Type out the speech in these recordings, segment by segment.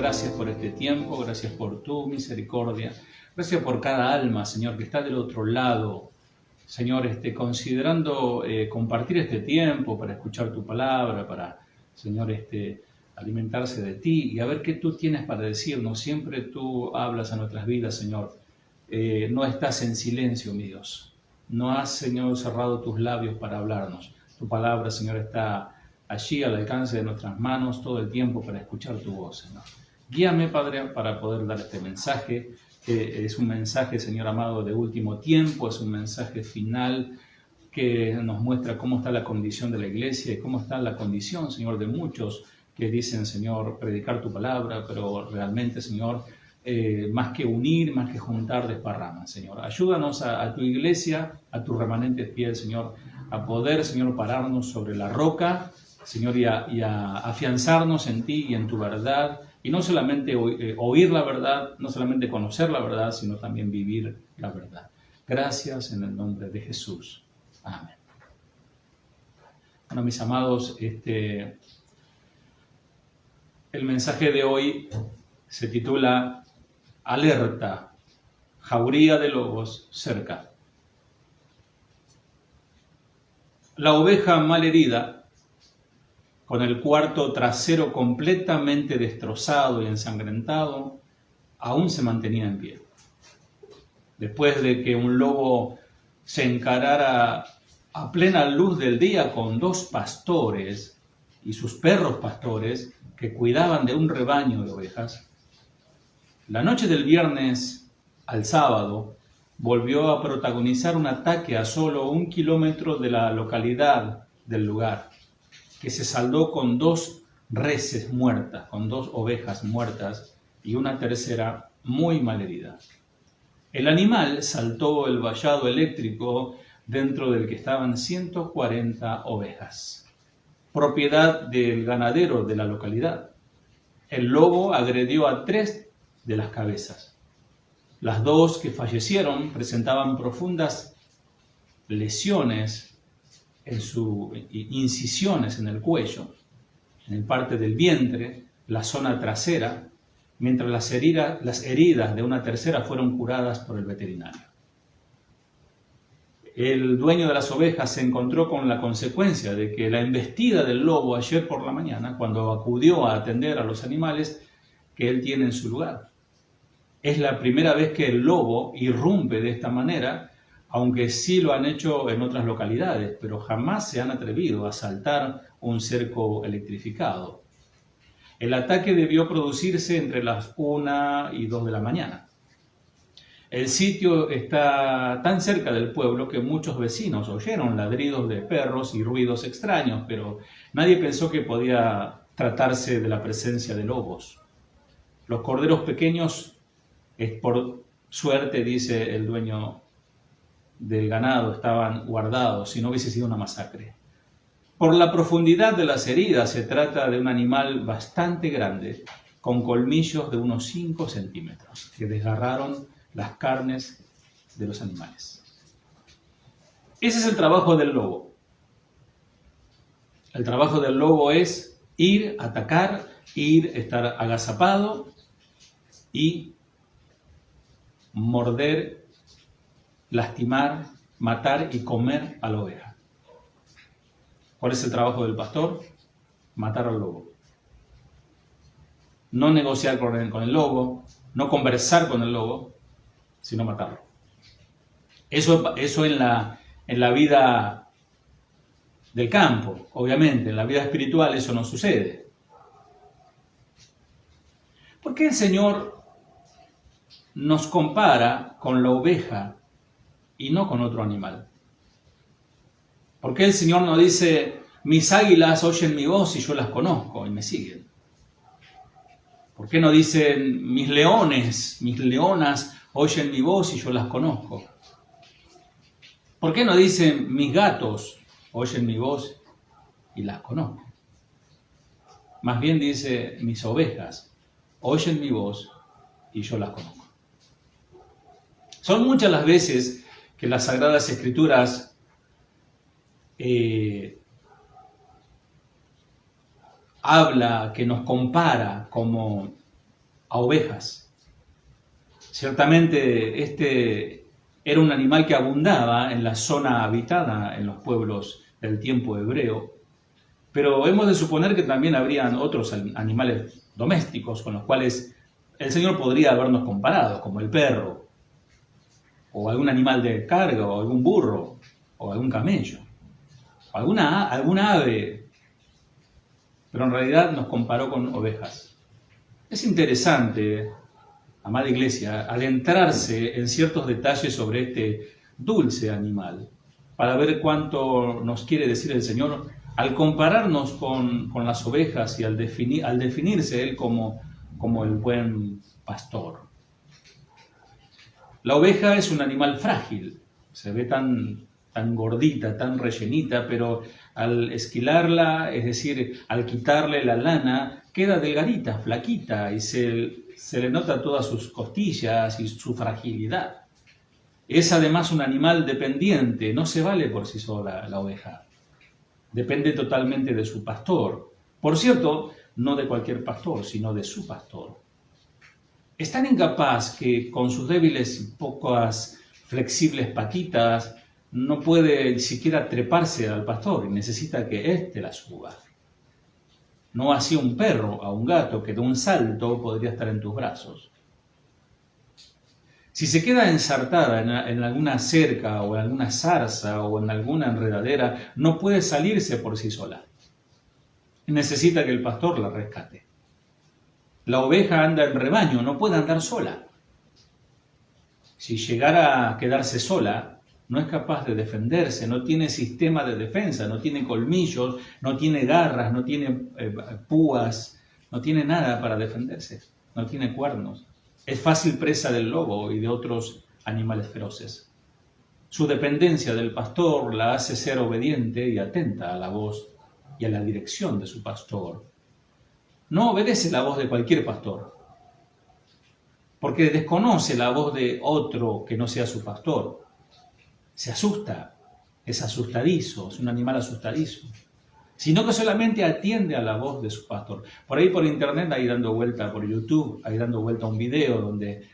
gracias por este tiempo, gracias por tu misericordia, gracias por cada alma, Señor, que está del otro lado. Señor, considerando compartir este tiempo para escuchar tu palabra, para, Señor, alimentarse de ti y a ver qué tú tienes para decirnos. Siempre tú hablas a nuestras vidas, Señor. No estás en silencio, mi Dios. No has, Señor, cerrado tus labios para hablarnos. Tu palabra, Señor, está allí al alcance de nuestras manos todo el tiempo para escuchar tu voz, Señor. Guíame, Padre, para poder dar este mensaje, que es un mensaje, Señor amado, de último tiempo, es un mensaje final que nos muestra cómo está la condición de la iglesia y cómo está la condición, Señor, de muchos que dicen, Señor, predicar tu palabra, pero realmente, Señor, más que unir, más que juntar, desparraman, Señor. Ayúdanos a tu iglesia, a tu remanente fiel, Señor, a poder, Señor, pararnos sobre la roca, Señor, y a afianzarnos en ti y en tu verdad, y no solamente oír la verdad, no solamente conocer la verdad, sino también vivir la verdad. Gracias en el nombre de Jesús. Amén. Bueno, mis amados, el mensaje de hoy se titula Alerta, jauría de lobos cerca. La oveja malherida, con el cuarto trasero completamente destrozado y ensangrentado, aún se mantenía en pie. Después de que un lobo se encarara a plena luz del día con dos pastores y sus perros pastores que cuidaban de un rebaño de ovejas, la noche del viernes al sábado volvió a protagonizar un ataque a solo 1 kilómetro de la localidad del lugar, que se saldó con 2 reses muertas, con 2 ovejas muertas y una tercera muy malherida. El animal saltó el vallado eléctrico dentro del que estaban 140 ovejas, propiedad del ganadero de la localidad. El lobo agredió a 3 de las cabezas. Las 2 que fallecieron presentaban profundas lesiones en sus incisiones en el cuello, en el parte del vientre, la zona trasera, mientras las heridas de una tercera fueron curadas por el veterinario. El dueño de las ovejas se encontró con la consecuencia de que la embestida del lobo ayer por la mañana, cuando acudió a atender a los animales que él tiene en su lugar. Es la primera vez que el lobo irrumpe de esta manera, aunque sí lo han hecho en otras localidades, pero jamás se han atrevido a saltar un cerco electrificado. El ataque debió producirse entre las 1 y 2 de la mañana. El sitio está tan cerca del pueblo que muchos vecinos oyeron ladridos de perros y ruidos extraños, pero nadie pensó que podía tratarse de la presencia de lobos. Los corderos pequeños, por suerte, dice el dueño del ganado, estaban guardados, si no hubiese sido una masacre. Por la profundidad de las heridas, se trata de un animal bastante grande, con colmillos de unos 5 centímetros, que desgarraron las carnes de los animales. Ese es el trabajo del lobo. El trabajo del lobo es ir, atacar, estar agazapado y morder, lastimar, matar y comer a la oveja. ¿Cuál es el trabajo del pastor? Matar al lobo. No negociar con el lobo, no conversar con el lobo, sino matarlo. Eso en la vida del campo, obviamente. En la vida espiritual eso no sucede. ¿Por qué el Señor nos compara con la oveja y no con otro animal? ¿Por qué el Señor no dice, mis águilas oyen mi voz y yo las conozco y me siguen? ¿Por qué no dicen, mis leones, mis leonas oyen mi voz y yo las conozco? ¿Por qué no dicen, mis gatos oyen mi voz y las conozco? Más bien dice, mis ovejas oyen mi voz y yo las conozco. Son muchas las veces que las Sagradas Escrituras habla, que nos compara como a ovejas. Ciertamente este era un animal que abundaba en la zona habitada en los pueblos del tiempo hebreo, pero hemos de suponer que también habrían otros animales domésticos con los cuales el Señor podría habernos comparado, como el perro, o algún animal de carga, o algún burro, o algún camello, o alguna ave, pero en realidad nos comparó con ovejas. Es interesante, amada iglesia, adentrarse en ciertos detalles sobre este dulce animal, para ver cuánto nos quiere decir el Señor al compararnos con las ovejas y al definirse Él como el buen pastor. La oveja es un animal frágil, se ve tan gordita, tan rellenita, pero al esquilarla, es decir, al quitarle la lana, queda delgadita, flaquita, y se le nota todas sus costillas y su fragilidad. Es además un animal dependiente, no se vale por sí sola la oveja. Depende totalmente de su pastor. Por cierto, no de cualquier pastor, sino de su pastor. Es tan incapaz que con sus débiles y pocas flexibles patitas no puede siquiera treparse al pastor y necesita que éste la suba. No así un perro a un gato que de un salto podría estar en tus brazos. Si se queda ensartada en alguna cerca o en alguna zarza o en alguna enredadera, no puede salirse por sí sola. Necesita que el pastor la rescate. La oveja anda en rebaño, no puede andar sola. Si llegara a quedarse sola, no es capaz de defenderse, no tiene sistema de defensa, no tiene colmillos, no tiene garras, no tiene púas, no tiene nada para defenderse, no tiene cuernos. Es fácil presa del lobo y de otros animales feroces. Su dependencia del pastor la hace ser obediente y atenta a la voz y a la dirección de su pastor. No obedece la voz de cualquier pastor, porque desconoce la voz de otro que no sea su pastor. Se asusta, es asustadizo, es un animal asustadizo, sino que solamente atiende a la voz de su pastor. Por ahí por internet, ahí dando vuelta, por YouTube, ahí dando vuelta un video donde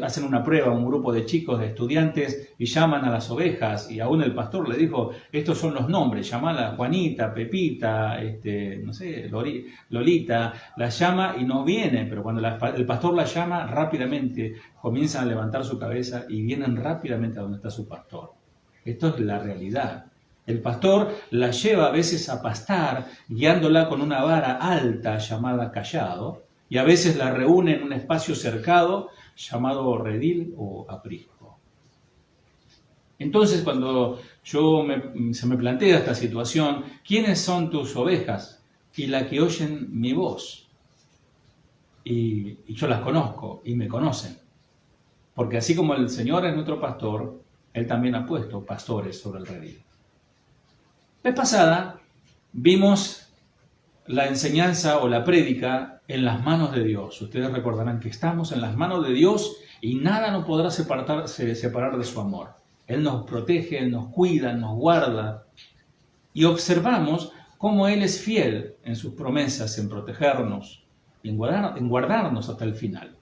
hacen una prueba, un grupo de chicos, de estudiantes, y llaman a las ovejas, y aún el pastor le dijo, estos son los nombres, llamala Juanita, Pepita, no sé, Lolita, la llama y no viene, pero cuando el pastor la llama, rápidamente comienzan a levantar su cabeza y vienen rápidamente a donde está su pastor. Esto es la realidad. El pastor la lleva a veces a pastar, guiándola con una vara alta llamada cayado, y a veces la reúne en un espacio cercado llamado redil o aprisco. Entonces, cuando se me plantea esta situación, ¿quiénes son tus ovejas? Y las que oyen mi voz. Y yo las conozco y me conocen. Porque así como el Señor es nuestro pastor, Él también ha puesto pastores sobre el redil. La vez pasada vimos la enseñanza o la prédica en las manos de Dios. Ustedes recordarán que estamos en las manos de Dios y nada nos podrá separar de su amor. Él nos protege, Él nos cuida, nos guarda. Y observamos cómo Él es fiel en sus promesas, en protegernos y en guardarnos hasta el final.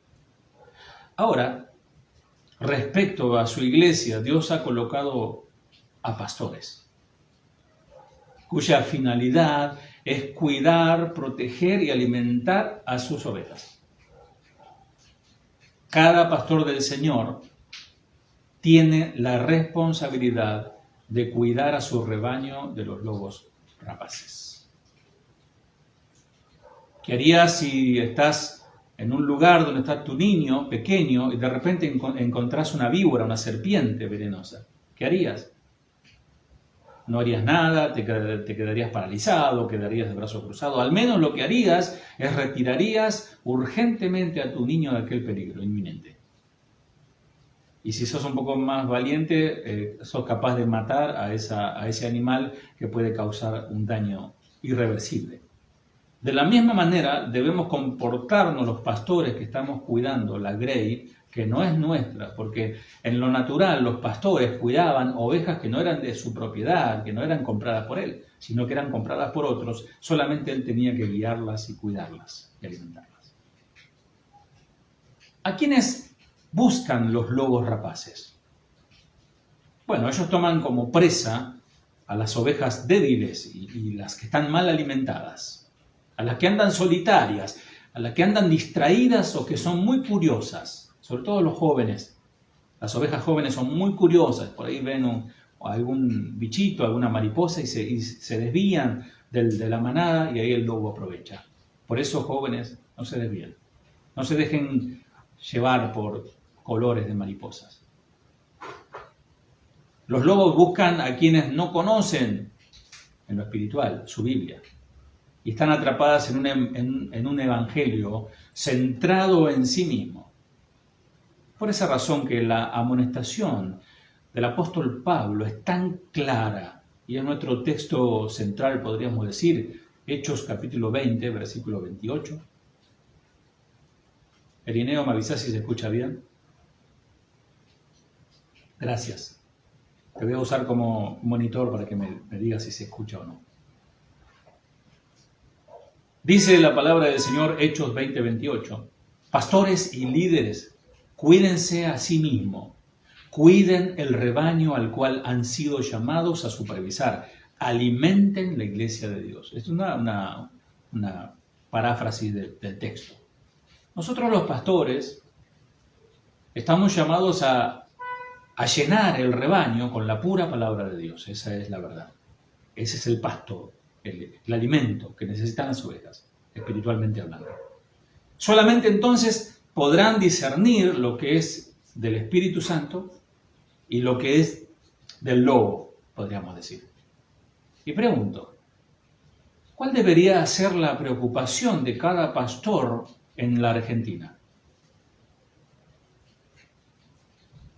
Ahora, respecto a su iglesia, Dios ha colocado a pastores, cuya finalidad es cuidar, proteger y alimentar a sus ovejas. Cada pastor del Señor tiene la responsabilidad de cuidar a su rebaño de los lobos rapaces. ¿Qué harías si estás en un lugar donde está tu niño pequeño y de repente encontrás una víbora, una serpiente venenosa? ¿Qué harías? No harías nada, te quedarías paralizado, quedarías de brazo cruzado. Al menos lo que harías es retirarías urgentemente a tu niño de aquel peligro inminente. Y si sos un poco más valiente, sos capaz de matar a ese animal que puede causar un daño irreversible. De la misma manera, debemos comportarnos los pastores que estamos cuidando la grey, que no es nuestra, porque en lo natural los pastores cuidaban ovejas que no eran de su propiedad, que no eran compradas por él, sino que eran compradas por otros. Solamente él tenía que guiarlas y cuidarlas y alimentarlas. ¿A quiénes buscan los lobos rapaces? Bueno, ellos toman como presa a las ovejas débiles y las que están mal alimentadas, a las que andan solitarias, a las que andan distraídas o que son muy curiosas, sobre todo los jóvenes. Las ovejas jóvenes son muy curiosas, por ahí ven algún bichito, alguna mariposa y se desvían de la manada y ahí el lobo aprovecha. Por eso, jóvenes, no se desvíen, no se dejen llevar por colores de mariposas. Los lobos buscan a quienes no conocen en lo espiritual, su Biblia, y están atrapadas en un evangelio centrado en sí mismo. Por esa razón que la amonestación del apóstol Pablo es tan clara, y en nuestro texto central podríamos decir, Hechos capítulo 20, versículo 28. Irineo, ¿me avisás si se escucha bien? Gracias. Te voy a usar como monitor para que me digas si se escucha o no. Dice la palabra del Señor, Hechos 20, 28. Pastores y líderes, cuídense a sí mismos, cuiden el rebaño al cual han sido llamados a supervisar, alimenten la iglesia de Dios. Es una paráfrasis del texto. Nosotros los pastores estamos llamados a llenar el rebaño con la pura palabra de Dios. Esa es la verdad. Ese es el pasto, el alimento que necesitan las ovejas, espiritualmente hablando. Solamente entonces podrán discernir lo que es del Espíritu Santo y lo que es del lobo, podríamos decir. Y pregunto, ¿cuál debería ser la preocupación de cada pastor en la Argentina?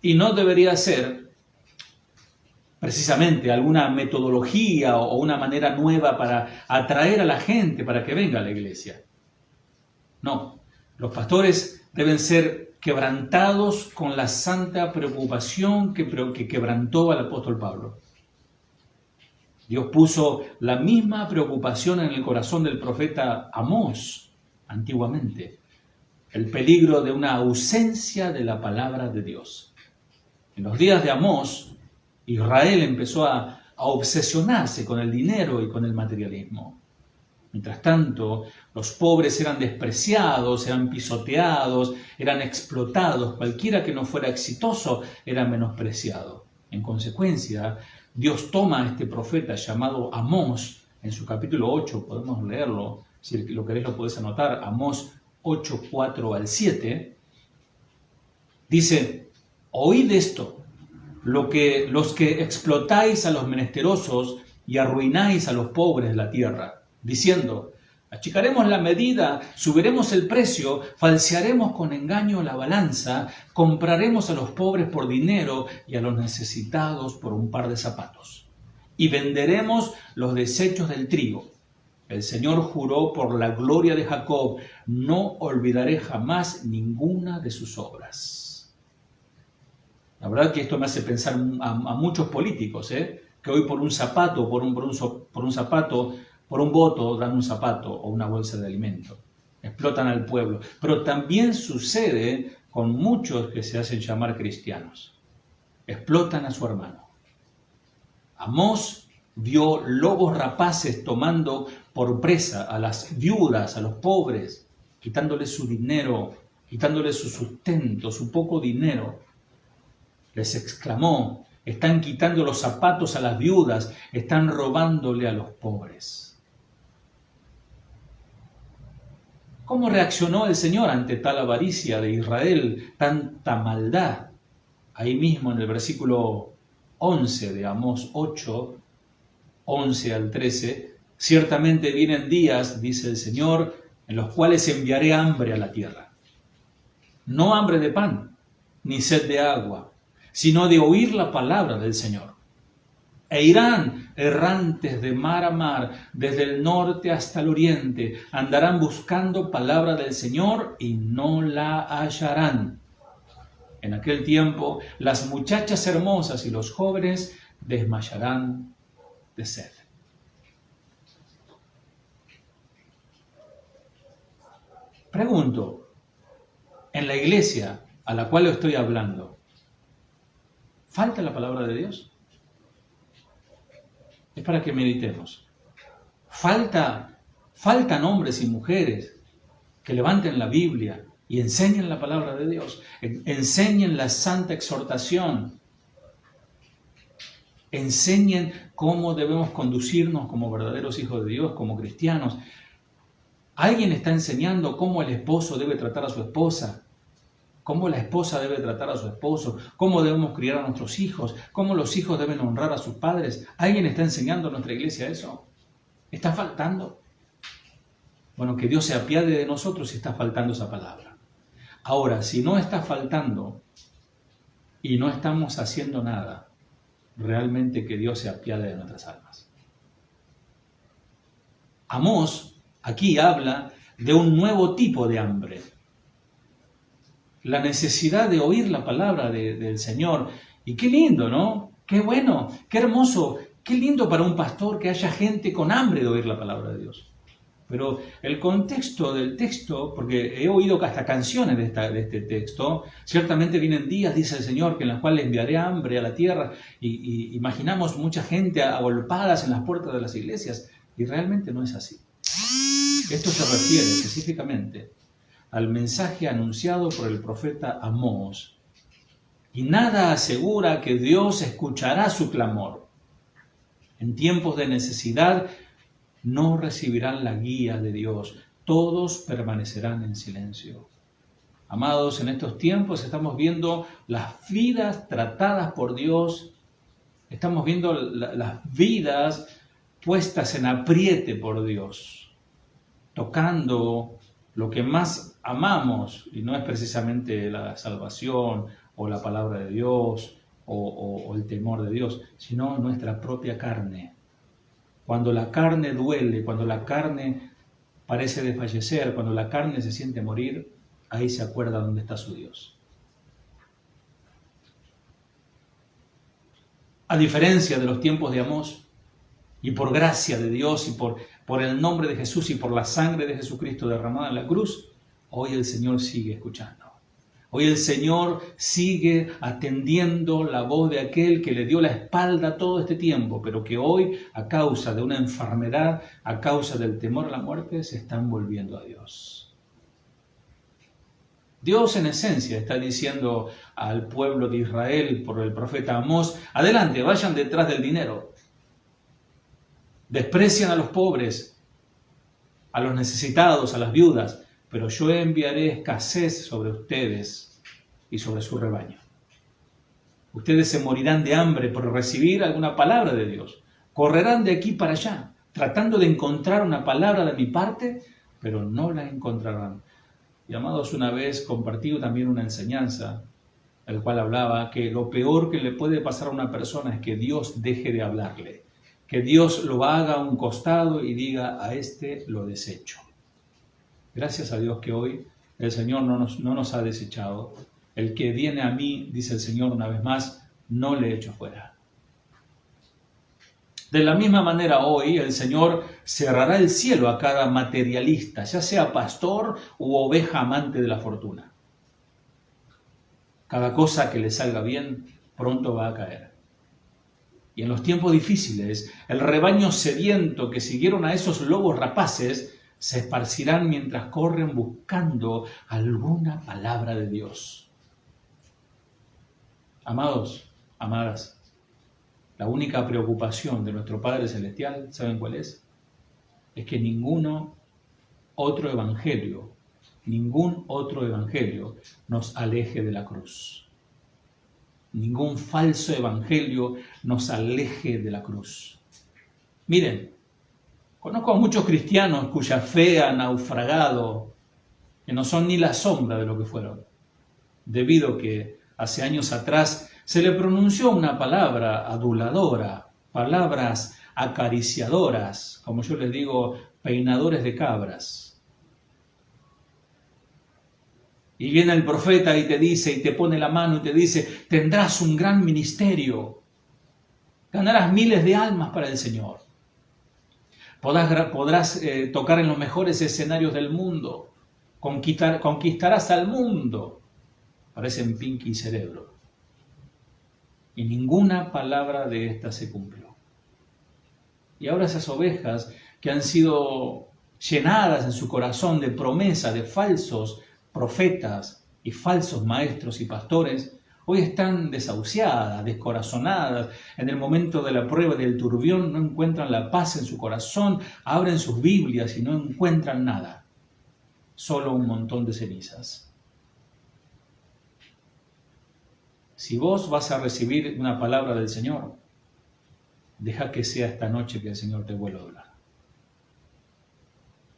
Y no debería ser precisamente alguna metodología o una manera nueva para atraer a la gente para que venga a la iglesia. No, los pastores deben ser quebrantados con la santa preocupación que quebrantó al apóstol Pablo. Dios puso la misma preocupación en el corazón del profeta Amós antiguamente, el peligro de una ausencia de la palabra de Dios. En los días de Amós, Israel empezó a obsesionarse con el dinero y con el materialismo. Mientras tanto, los pobres eran despreciados, eran pisoteados, eran explotados. Cualquiera que no fuera exitoso era menospreciado. En consecuencia, Dios toma a este profeta llamado Amós, en su capítulo 8, podemos leerlo, si lo querés lo podés anotar, Amós 8, 4 al 7, dice: oíd esto, los que explotáis a los menesterosos y arruináis a los pobres de la tierra, diciendo: achicaremos la medida, subiremos el precio, falsearemos con engaño la balanza, compraremos a los pobres por dinero y a los necesitados por un par de zapatos, y venderemos los desechos del trigo. El Señor juró por la gloria de Jacob: no olvidaré jamás ninguna de sus obras. La verdad que esto me hace pensar a muchos políticos, que hoy por un zapato, por un voto, dan un zapato o una bolsa de alimento. Explotan al pueblo. Pero también sucede con muchos que se hacen llamar cristianos. Explotan a su hermano. Amós vio lobos rapaces tomando por presa a las viudas, a los pobres, quitándoles su dinero, quitándoles su sustento, su poco dinero. Les exclamó: están quitando los zapatos a las viudas, están robándole a los pobres. ¿Cómo reaccionó el Señor ante tal avaricia de Israel, tanta maldad? Ahí mismo en el versículo 11 de Amós 8, 11 al 13, ciertamente vienen días, dice el Señor, en los cuales enviaré hambre a la tierra. No hambre de pan, ni sed de agua, sino de oír la palabra del Señor. E irán errantes de mar a mar, desde el norte hasta el oriente, andarán buscando palabra del Señor y no la hallarán. En aquel tiempo, las muchachas hermosas y los jóvenes desmayarán de sed. Pregunto, en la iglesia a la cual estoy hablando, ¿falta la palabra de Dios? Es para que meditemos. Faltan hombres y mujeres que levanten la Biblia y enseñen la palabra de Dios, enseñen la santa exhortación, enseñen cómo debemos conducirnos como verdaderos hijos de Dios, como cristianos. Alguien está enseñando cómo el esposo debe tratar a su esposa, cómo la esposa debe tratar a su esposo, cómo debemos criar a nuestros hijos, cómo los hijos deben honrar a sus padres. ¿Alguien está enseñando en nuestra iglesia eso? ¿Está faltando? Bueno, que Dios se apiade de nosotros si está faltando esa palabra. Ahora, si no está faltando y no estamos haciendo nada, realmente que Dios se apiade de nuestras almas. Amós aquí habla de un nuevo tipo de hambre. La necesidad de oír la palabra del Señor. Y qué lindo, ¿no? Qué bueno, qué hermoso, qué lindo para un pastor que haya gente con hambre de oír la palabra de Dios. Pero el contexto del texto, porque he oído hasta canciones de este texto, ciertamente vienen días, dice el Señor, que en los cuales enviaré hambre a la tierra, y imaginamos mucha gente agolpadas en las puertas de las iglesias, y realmente no es así. Esto se refiere específicamente al mensaje anunciado por el profeta Amós, y nada asegura que Dios escuchará su clamor. En tiempos de necesidad, no recibirán la guía de Dios. Todos permanecerán en silencio. Amados, en estos tiempos estamos viendo las vidas tratadas por Dios. Estamos viendo las vidas puestas en apriete por Dios. Tocando lo que más amamos, y no es precisamente la salvación o la palabra de Dios o el temor de Dios, sino nuestra propia carne. Cuando la carne duele, cuando la carne parece desfallecer, cuando la carne se siente morir, ahí se acuerda dónde está su Dios. A diferencia de los tiempos de Amós, y por gracia de Dios, y por el nombre de Jesús, y por la sangre de Jesucristo derramada en la cruz, hoy el Señor sigue escuchando. Hoy el Señor sigue atendiendo la voz de aquel que le dio la espalda todo este tiempo, pero que hoy, a causa de una enfermedad, a causa del temor a la muerte, se están volviendo a Dios. Dios en esencia está diciendo al pueblo de Israel por el profeta Amós: adelante, vayan detrás del dinero. Desprecian a los pobres, a los necesitados, a las viudas, pero yo enviaré escasez sobre ustedes y sobre su rebaño. Ustedes se morirán de hambre por recibir alguna palabra de Dios. Correrán de aquí para allá, tratando de encontrar una palabra de mi parte, pero no la encontrarán. Y amados, una vez compartido también una enseñanza, el cual hablaba que lo peor que le puede pasar a una persona es que Dios deje de hablarle, que Dios lo haga a un costado y diga: a este lo desecho. Gracias a Dios que hoy el Señor no nos ha desechado. El que viene a mí, dice el Señor una vez más, no le echo fuera. De la misma manera hoy el Señor cerrará el cielo a cada materialista, ya sea pastor u oveja amante de la fortuna. Cada cosa que le salga bien pronto va a caer. Y en los tiempos difíciles, el rebaño sediento que siguieron a esos lobos rapaces se esparcirán mientras corren buscando alguna palabra de Dios. Amados, amadas, la única preocupación de nuestro Padre Celestial, ¿saben cuál es? Es que ningún otro evangelio nos aleje de la cruz. Ningún falso evangelio nos aleje de la cruz. Miren, conozco a muchos cristianos cuya fe ha naufragado, que no son ni la sombra de lo que fueron, debido a que hace años atrás se le pronunció una palabra aduladora, palabras acariciadoras, como yo les digo, peinadores de cabras. Y viene el profeta y te dice, y te pone la mano y te dice: tendrás un gran ministerio, ganarás miles de almas para el Señor. Podrás tocar en los mejores escenarios del mundo, conquistarás al mundo. Parecen Pinky y Cerebro. Y ninguna palabra de esta se cumplió. Y ahora esas ovejas que han sido llenadas en su corazón de promesa de falsos profetas y falsos maestros y pastores, hoy están desahuciadas, descorazonadas. En el momento de la prueba del turbión no encuentran la paz en su corazón, abren sus Biblias y no encuentran nada, solo un montón de cenizas. Si vos vas a recibir una palabra del Señor, deja que sea esta noche que el Señor te vuelva a hablar.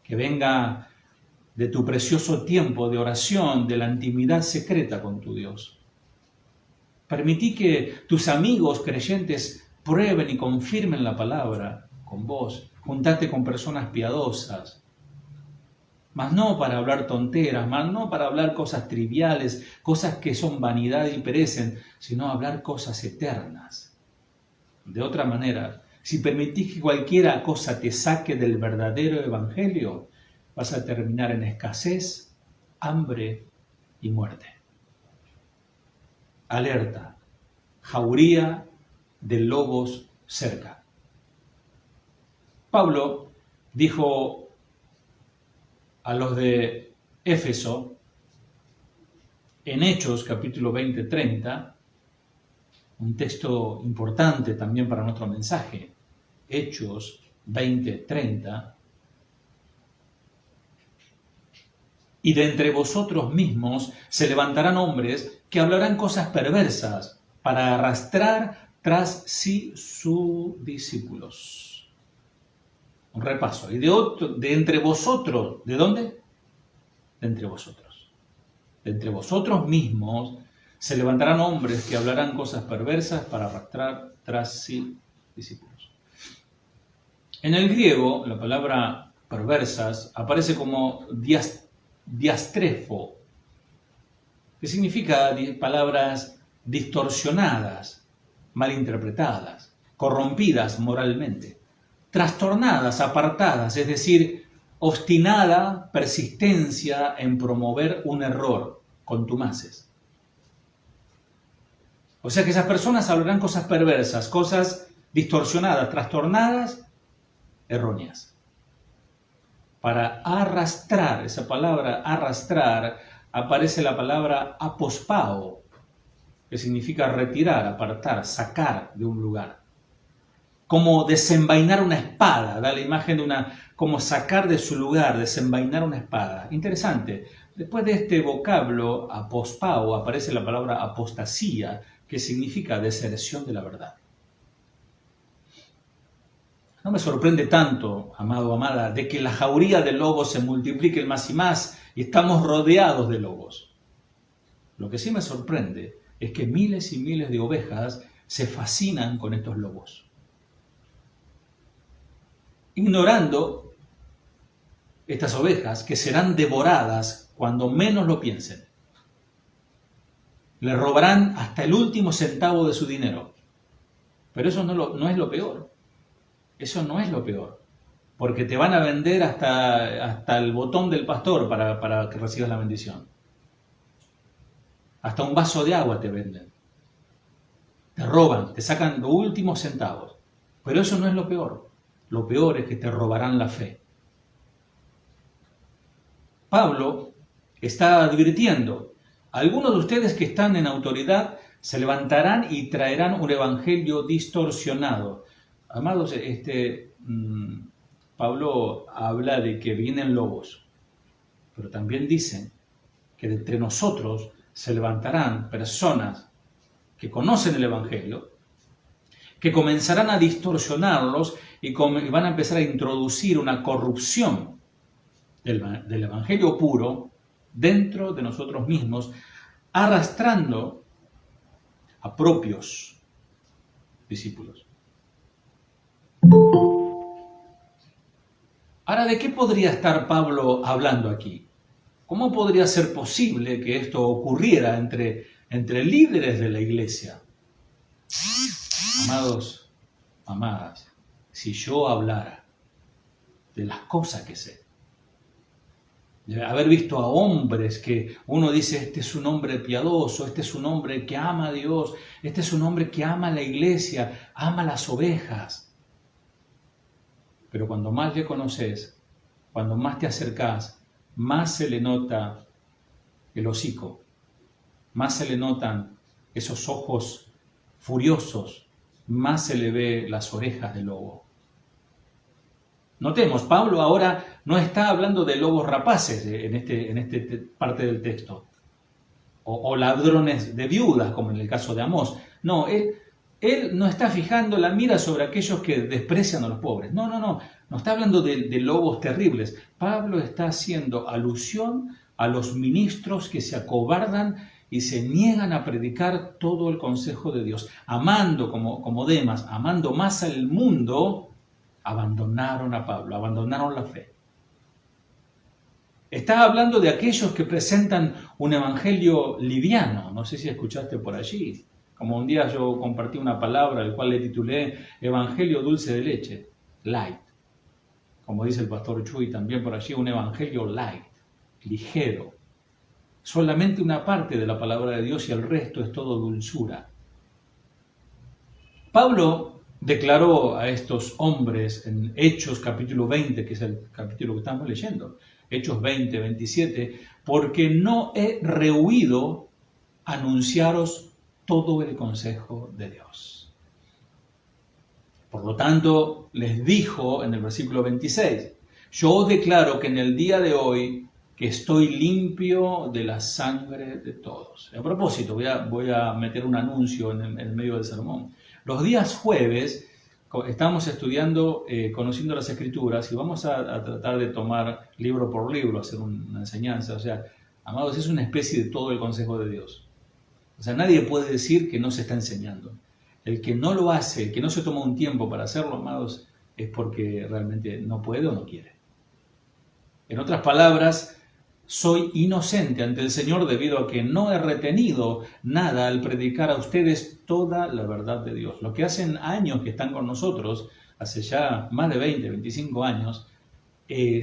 Que venga de tu precioso tiempo de oración, de la intimidad secreta con tu Dios. Permití que tus amigos creyentes prueben y confirmen la palabra con vos. Juntate con personas piadosas, mas no para hablar tonteras, mas no para hablar cosas triviales, cosas que son vanidad y perecen, sino hablar cosas eternas. De otra manera, si permitís que cualquiera cosa te saque del verdadero evangelio, vas a terminar en escasez, hambre y muerte. Alerta, jauría de lobos cerca. Pablo dijo a los de Éfeso, en Hechos capítulo 20-30, un texto importante también para nuestro mensaje, Hechos 20-30, y de entre vosotros mismos se levantarán hombres que hablarán cosas perversas para arrastrar tras sí sus discípulos. Un repaso. Y de entre vosotros, ¿de dónde? De entre vosotros. De entre vosotros mismos se levantarán hombres que hablarán cosas perversas para arrastrar tras sí discípulos. En el griego, la palabra perversas aparece como diastrefo, que significa palabras distorsionadas, malinterpretadas, corrompidas moralmente, trastornadas, apartadas, es decir, obstinada persistencia en promover un error, contumaces. O sea que esas personas hablarán cosas perversas, cosas distorsionadas, trastornadas, erróneas. Para arrastrar, esa palabra arrastrar, aparece la palabra apospao, que significa retirar, apartar, sacar de un lugar. Como desenvainar una espada, da la imagen de como sacar de su lugar, desenvainar una espada. Interesante. Después de este vocablo, apospao, aparece la palabra apostasía, que significa deserción de la verdad. No me sorprende tanto, amado o amada, de que la jauría de lobos se multiplique más y más y estamos rodeados de lobos. Lo que sí me sorprende es que miles y miles de ovejas se fascinan con estos lobos, ignorando estas ovejas que serán devoradas cuando menos lo piensen. Le robarán hasta el último centavo de su dinero. Pero eso no es lo peor. Eso no es lo peor. Porque te van a vender hasta el botón del pastor para que recibas la bendición. Hasta un vaso de agua te venden. Te roban, te sacan los últimos centavos. Pero eso no es lo peor. Lo peor es que te robarán la fe. Pablo está advirtiendo: algunos de ustedes que están en autoridad se levantarán y traerán un evangelio distorsionado. Amados, Pablo habla de que vienen lobos, pero también dicen que de entre nosotros se levantarán personas que conocen el evangelio, que comenzarán a distorsionarlos y van a empezar a introducir una corrupción del evangelio puro dentro de nosotros mismos, arrastrando a propios discípulos. Ahora, ¿de qué podría estar Pablo hablando aquí? ¿Cómo podría ser posible que esto ocurriera entre líderes de la iglesia? Amados, amadas, si yo hablara de las cosas que sé, de haber visto a hombres que uno dice, este es un hombre piadoso, este es un hombre que ama a Dios, este es un hombre que ama a la iglesia, ama a las ovejas. Pero cuando más le conoces, cuando más te acercás, más se le nota el hocico, más se le notan esos ojos furiosos, más se le ve las orejas del lobo. Notemos, Pablo ahora no está hablando de lobos rapaces en esta parte del texto, o ladrones de viudas, como en el caso de Amós. No, él no está fijando la mira sobre aquellos que desprecian a los pobres. No está hablando de lobos terribles. Pablo está haciendo alusión a los ministros que se acobardan y se niegan a predicar todo el consejo de Dios. Amando, como Demas, amando más al mundo, abandonaron a Pablo, abandonaron la fe. Está hablando de aquellos que presentan un evangelio liviano. No sé si escuchaste por allí. Como un día yo compartí una palabra, al cual le titulé Evangelio dulce de leche, light. Como dice el pastor Chuy también por allí, un evangelio light, ligero. Solamente una parte de la palabra de Dios y el resto es todo dulzura. Pablo declaró a estos hombres en Hechos capítulo 20, que es el capítulo que estamos leyendo, Hechos 20, 27, porque no he rehuido anunciaros todo el consejo de Dios. Por lo tanto, les dijo en el versículo 26, yo os declaro que en el día de hoy que estoy limpio de la sangre de todos. A propósito, voy a meter un anuncio en el medio del sermón. Los días jueves estamos estudiando, conociendo las Escrituras, y vamos a tratar de tomar libro por libro, hacer una enseñanza. O sea, amados, es una especie de todo el consejo de Dios. O sea, nadie puede decir que no se está enseñando. El que no lo hace, el que no se toma un tiempo para hacerlo, amados, es porque realmente no puede o no quiere. En otras palabras, soy inocente ante el Señor debido a que no he retenido nada al predicar a ustedes toda la verdad de Dios. Los que hacen años que están con nosotros, hace ya más de 20, 25 años,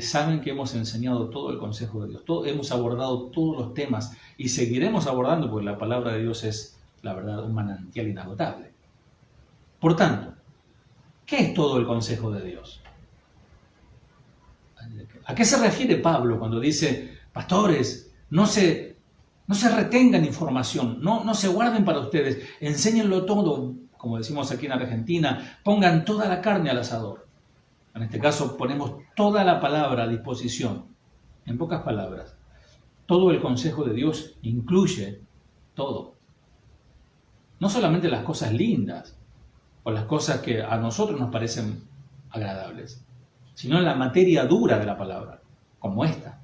saben que hemos enseñado todo el consejo de Dios. Hemos abordado todos los temas y seguiremos abordando porque la palabra de Dios es, la verdad, un manantial inagotable. Por tanto, ¿qué es todo el consejo de Dios? ¿A qué se refiere Pablo cuando dice, pastores, no se retengan información, no se guarden para ustedes, enséñenlo todo, como decimos aquí en Argentina, pongan toda la carne al asador? En este caso ponemos toda la palabra a disposición. En pocas palabras, todo el consejo de Dios incluye todo. No solamente las cosas lindas o las cosas que a nosotros nos parecen agradables, sino la materia dura de la palabra, como esta.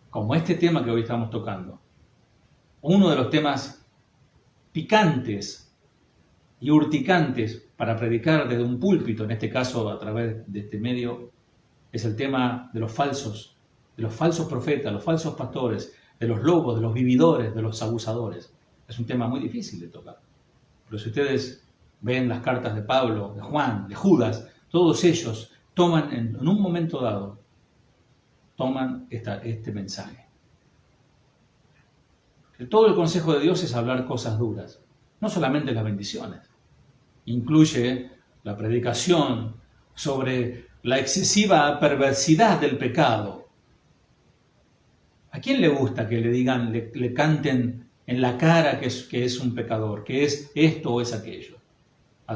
Como este tema que hoy estamos tocando. Uno de los temas picantes y urticantes para predicar desde un púlpito, en este caso a través de este medio, es el tema de los falsos profetas, los falsos pastores, de los lobos, de los vividores, de los abusadores. Es un tema muy difícil de tocar. Pero si ustedes ven las cartas de Pablo, de Juan, de Judas, todos ellos toman en un momento dado, toman este mensaje. Todo el consejo de Dios es hablar cosas duras, no solamente las bendiciones. Incluye la predicación sobre la excesiva perversidad del pecado. ¿A quién le gusta que le digan, le canten en la cara que es un pecador, que es esto o es aquello?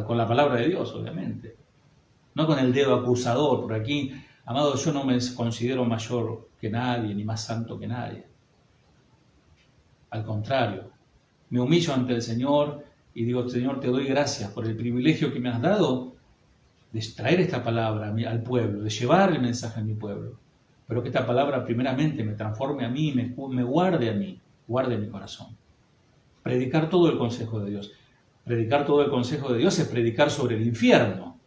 Con la palabra de Dios, obviamente. No con el dedo acusador, por aquí. Amado, yo no me considero mayor que nadie, ni más santo que nadie. Al contrario, me humillo ante el Señor y digo, Señor, te doy gracias por el privilegio que me has dado de traer esta palabra al pueblo, de llevar el mensaje a mi pueblo. Pero que esta palabra primeramente me transforme a mí, me guarde a mí, guarde mi corazón. Predicar todo el consejo de Dios. Predicar todo el consejo de Dios es predicar sobre el infierno.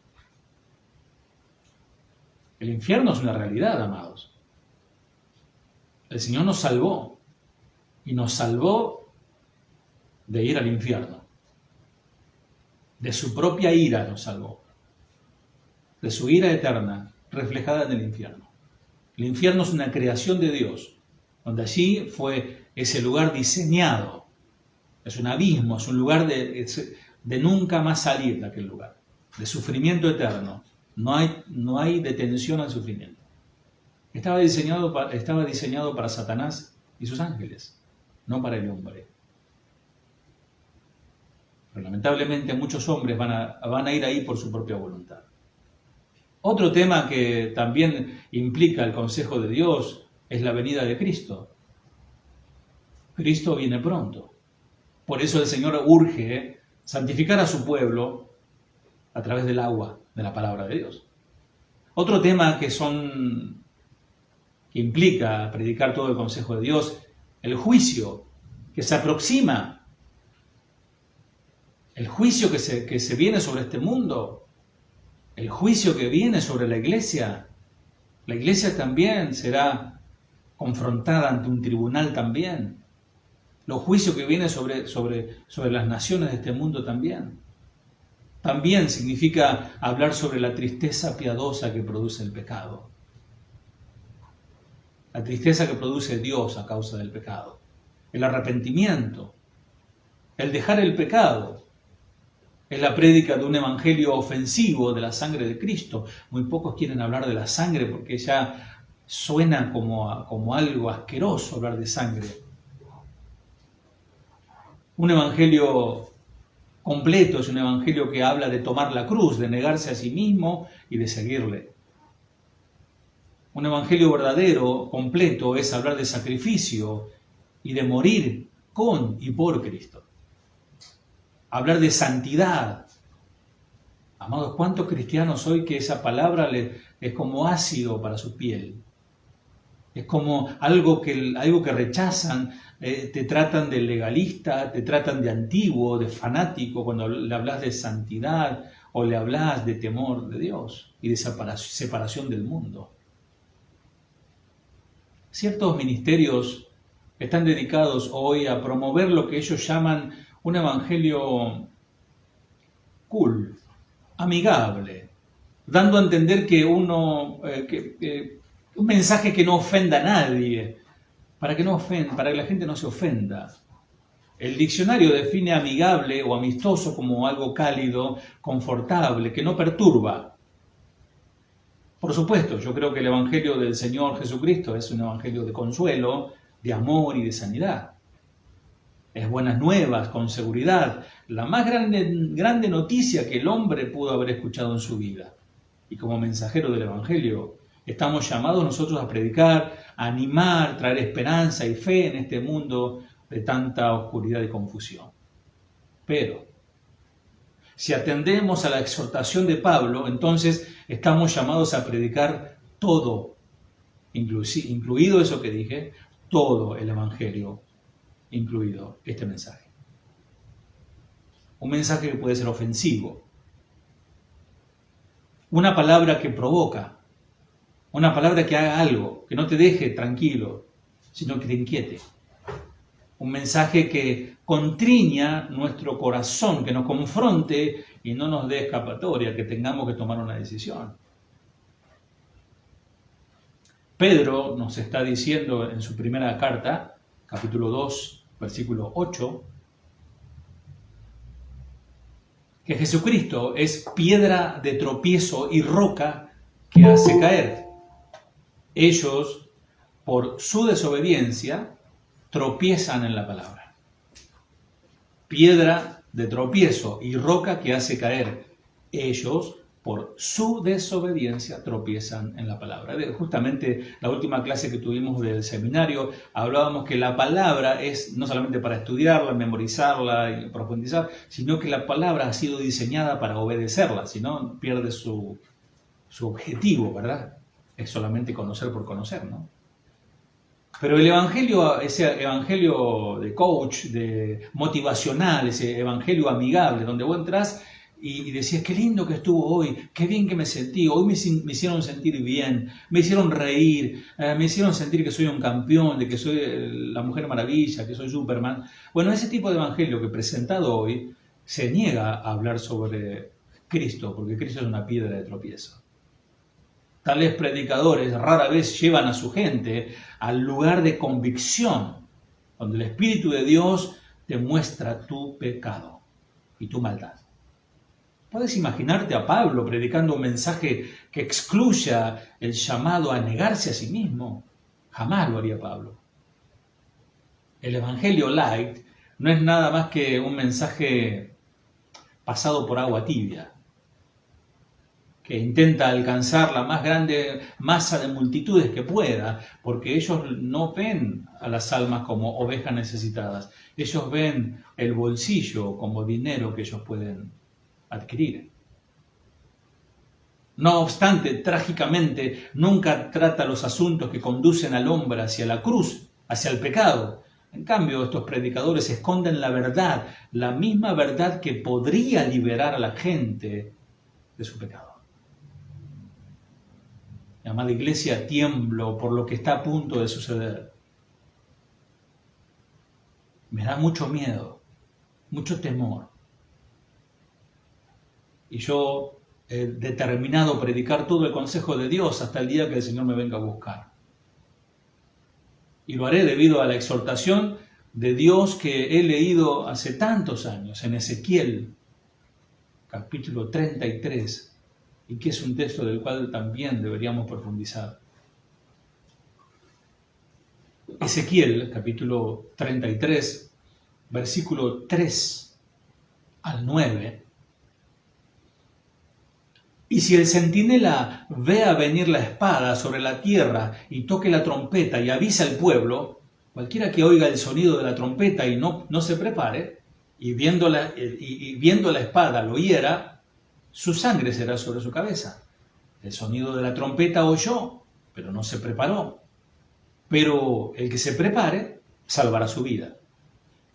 El infierno es una realidad, amados. El Señor nos salvó y nos salvó de ir al infierno. De su propia ira nos salvó. De su ira eterna reflejada en el infierno. El infierno es una creación de Dios, donde allí fue ese lugar diseñado. Es un abismo, es un lugar de nunca más salir de aquel lugar, de sufrimiento eterno. No hay detención al sufrimiento. Estaba diseñado para Satanás y sus ángeles, no para el hombre. Pero lamentablemente muchos hombres van a ir ahí por su propia voluntad. Otro tema que también implica el consejo de Dios es la venida de Cristo. Cristo viene pronto. Por eso el Señor urge santificar a su pueblo a través del agua, de la palabra de Dios. Otro tema que implica predicar todo el consejo de Dios, el juicio que se aproxima, el juicio que se viene sobre este mundo, el juicio que viene sobre la iglesia. La iglesia también será confrontada ante un tribunal también. Los juicios que vienen sobre las naciones de este mundo también. También significa hablar sobre la tristeza piadosa que produce el pecado. La tristeza que produce Dios a causa del pecado. El arrepentimiento. El dejar el pecado. Es la prédica de un evangelio ofensivo de la sangre de Cristo. Muy pocos quieren hablar de la sangre porque ya suena como algo asqueroso hablar de sangre. Un evangelio completo es un evangelio que habla de tomar la cruz, de negarse a sí mismo y de seguirle. Un evangelio verdadero, completo, es hablar de sacrificio y de morir con y por Cristo. Hablar de santidad. Amados, ¿cuántos cristianos hoy que esa palabra es como ácido para su piel? Es como algo que rechazan, te tratan de legalista, te tratan de antiguo, de fanático, cuando le hablas de santidad o le hablas de temor de Dios y de separación del mundo. Ciertos ministerios están dedicados hoy a promover lo que ellos llaman un evangelio cool, amigable, dando a entender que un mensaje que no ofenda a nadie, para que la gente no se ofenda. El diccionario define amigable o amistoso como algo cálido, confortable, que no perturba. Por supuesto, yo creo que el evangelio del Señor Jesucristo es un evangelio de consuelo, de amor y de sanidad. Es buenas nuevas, con seguridad, la más grande noticia que el hombre pudo haber escuchado en su vida. Y como mensajero del Evangelio, estamos llamados nosotros a predicar, a animar, traer esperanza y fe en este mundo de tanta oscuridad y confusión. Pero, si atendemos a la exhortación de Pablo, entonces estamos llamados a predicar todo, incluido eso que dije, todo el Evangelio, incluido este mensaje. Un mensaje que puede ser ofensivo. Una palabra que provoca. Una palabra que haga algo, que no te deje tranquilo, sino que te inquiete. Un mensaje que contriña nuestro corazón, que nos confronte y no nos dé escapatoria, que tengamos que tomar una decisión. Pedro nos está diciendo en su primera carta, capítulo 2, versículo 8, que Jesucristo es piedra de tropiezo y roca que hace caer. Ellos, por su desobediencia, tropiezan en la palabra. Piedra de tropiezo y roca que hace caer. Ellos, por su desobediencia, tropiezan en la palabra. Justamente la última clase que tuvimos del seminario, hablábamos que la palabra es no solamente para estudiarla, memorizarla y profundizar, sino que la palabra ha sido diseñada para obedecerla, si no pierde su objetivo, ¿verdad? Es solamente conocer por conocer, ¿no? Pero el evangelio, ese evangelio de coach, de motivacional, ese evangelio amigable, donde vos entrás y decías, qué lindo que estuvo hoy, qué bien que me sentí, hoy me hicieron sentir bien, me hicieron reír, me hicieron sentir que soy un campeón, de que soy la Mujer Maravilla, que soy Superman. Bueno, ese tipo de evangelio que he presentado hoy se niega a hablar sobre Cristo, porque Cristo es una piedra de tropiezo. Tales predicadores rara vez llevan a su gente al lugar de convicción, donde el Espíritu de Dios te muestra tu pecado y tu maldad. ¿Puedes imaginarte a Pablo predicando un mensaje que excluya el llamado a negarse a sí mismo? Jamás lo haría Pablo. El Evangelio Light no es nada más que un mensaje pasado por agua tibia, que intenta alcanzar la más grande masa de multitudes que pueda, porque ellos no ven a las almas como ovejas necesitadas, ellos ven el bolsillo como dinero que ellos pueden adquirir. No obstante, trágicamente, nunca trata los asuntos que conducen al hombre hacia la cruz, hacia el pecado. En cambio, estos predicadores esconden la verdad, la misma verdad que podría liberar a la gente de su pecado. Mi amada iglesia, tiemblo por lo que está a punto de suceder. Me da mucho miedo, mucho temor. Y yo he determinado predicar todo el consejo de Dios hasta el día que el Señor me venga a buscar. Y lo haré debido a la exhortación de Dios que he leído hace tantos años en Ezequiel, capítulo 33, y que es un texto del cual también deberíamos profundizar. Ezequiel, capítulo 33, versículo 3 al 9. Y si el centinela ve a venir la espada sobre la tierra y toque la trompeta y avisa al pueblo, cualquiera que oiga el sonido de la trompeta y no se prepare, y viendo la espada lo hiera, su sangre será sobre su cabeza. El sonido de la trompeta oyó, pero no se preparó. Pero el que se prepare, salvará su vida.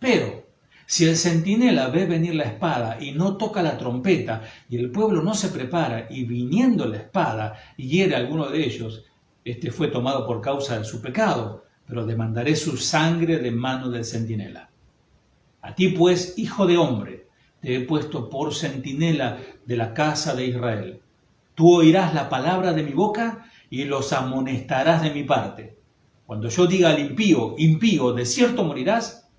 Pero si el centinela ve venir la espada y no toca la trompeta, y el pueblo no se prepara, y viniendo la espada hiere a alguno de ellos, este fue tomado por causa de su pecado, pero demandaré su sangre de mano del centinela. A ti pues, hijo de hombre, te he puesto por centinela de la casa de Israel. Tú oirás la palabra de mi boca y los amonestarás de mi parte. Cuando yo diga al impío, impío, de cierto morirás,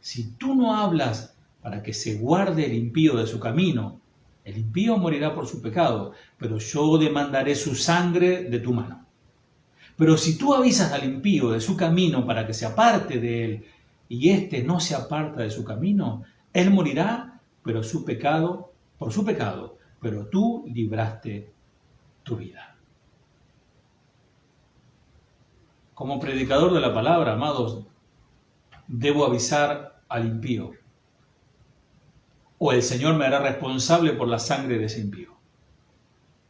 si tú no hablas para que se guarde el impío de su camino, el impío morirá por su pecado, pero yo demandaré su sangre de tu mano. Pero si tú avisas al impío de su camino para que se aparte de él, y éste no se aparta de su camino, él morirá por su pecado, pero tú libraste tu vida. Como predicador de la palabra, amados, debo avisar al impío, o el Señor me hará responsable por la sangre de ese impío.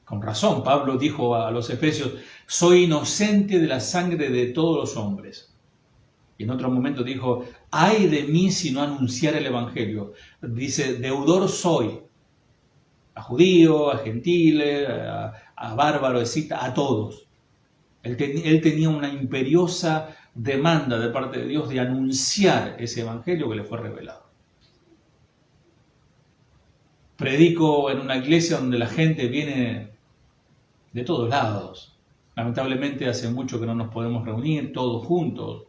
Con razón, Pablo dijo a los Efesios, soy inocente de la sangre de todos los hombres. Y en otro momento dijo, ay de mí si no anunciara el Evangelio. Dice, deudor soy a judíos, a gentiles, a bárbaros, a todos. Él tenía una imperiosa demanda de parte de Dios de anunciar ese Evangelio que le fue revelado. Predico en una iglesia donde la gente viene de todos lados. Lamentablemente hace mucho que no nos podemos reunir todos juntos,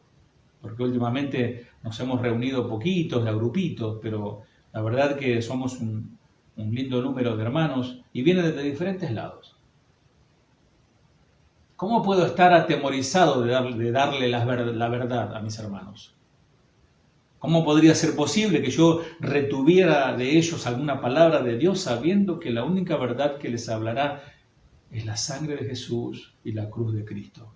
porque últimamente nos hemos reunido poquitos, de a grupitos, pero la verdad que somos un lindo número de hermanos y vienen de diferentes lados. ¿Cómo puedo estar atemorizado de darle la verdad a mis hermanos? ¿Cómo podría ser posible que yo retuviera de ellos alguna palabra de Dios sabiendo que la única verdad que les hablará es la sangre de Jesús y la cruz de Cristo?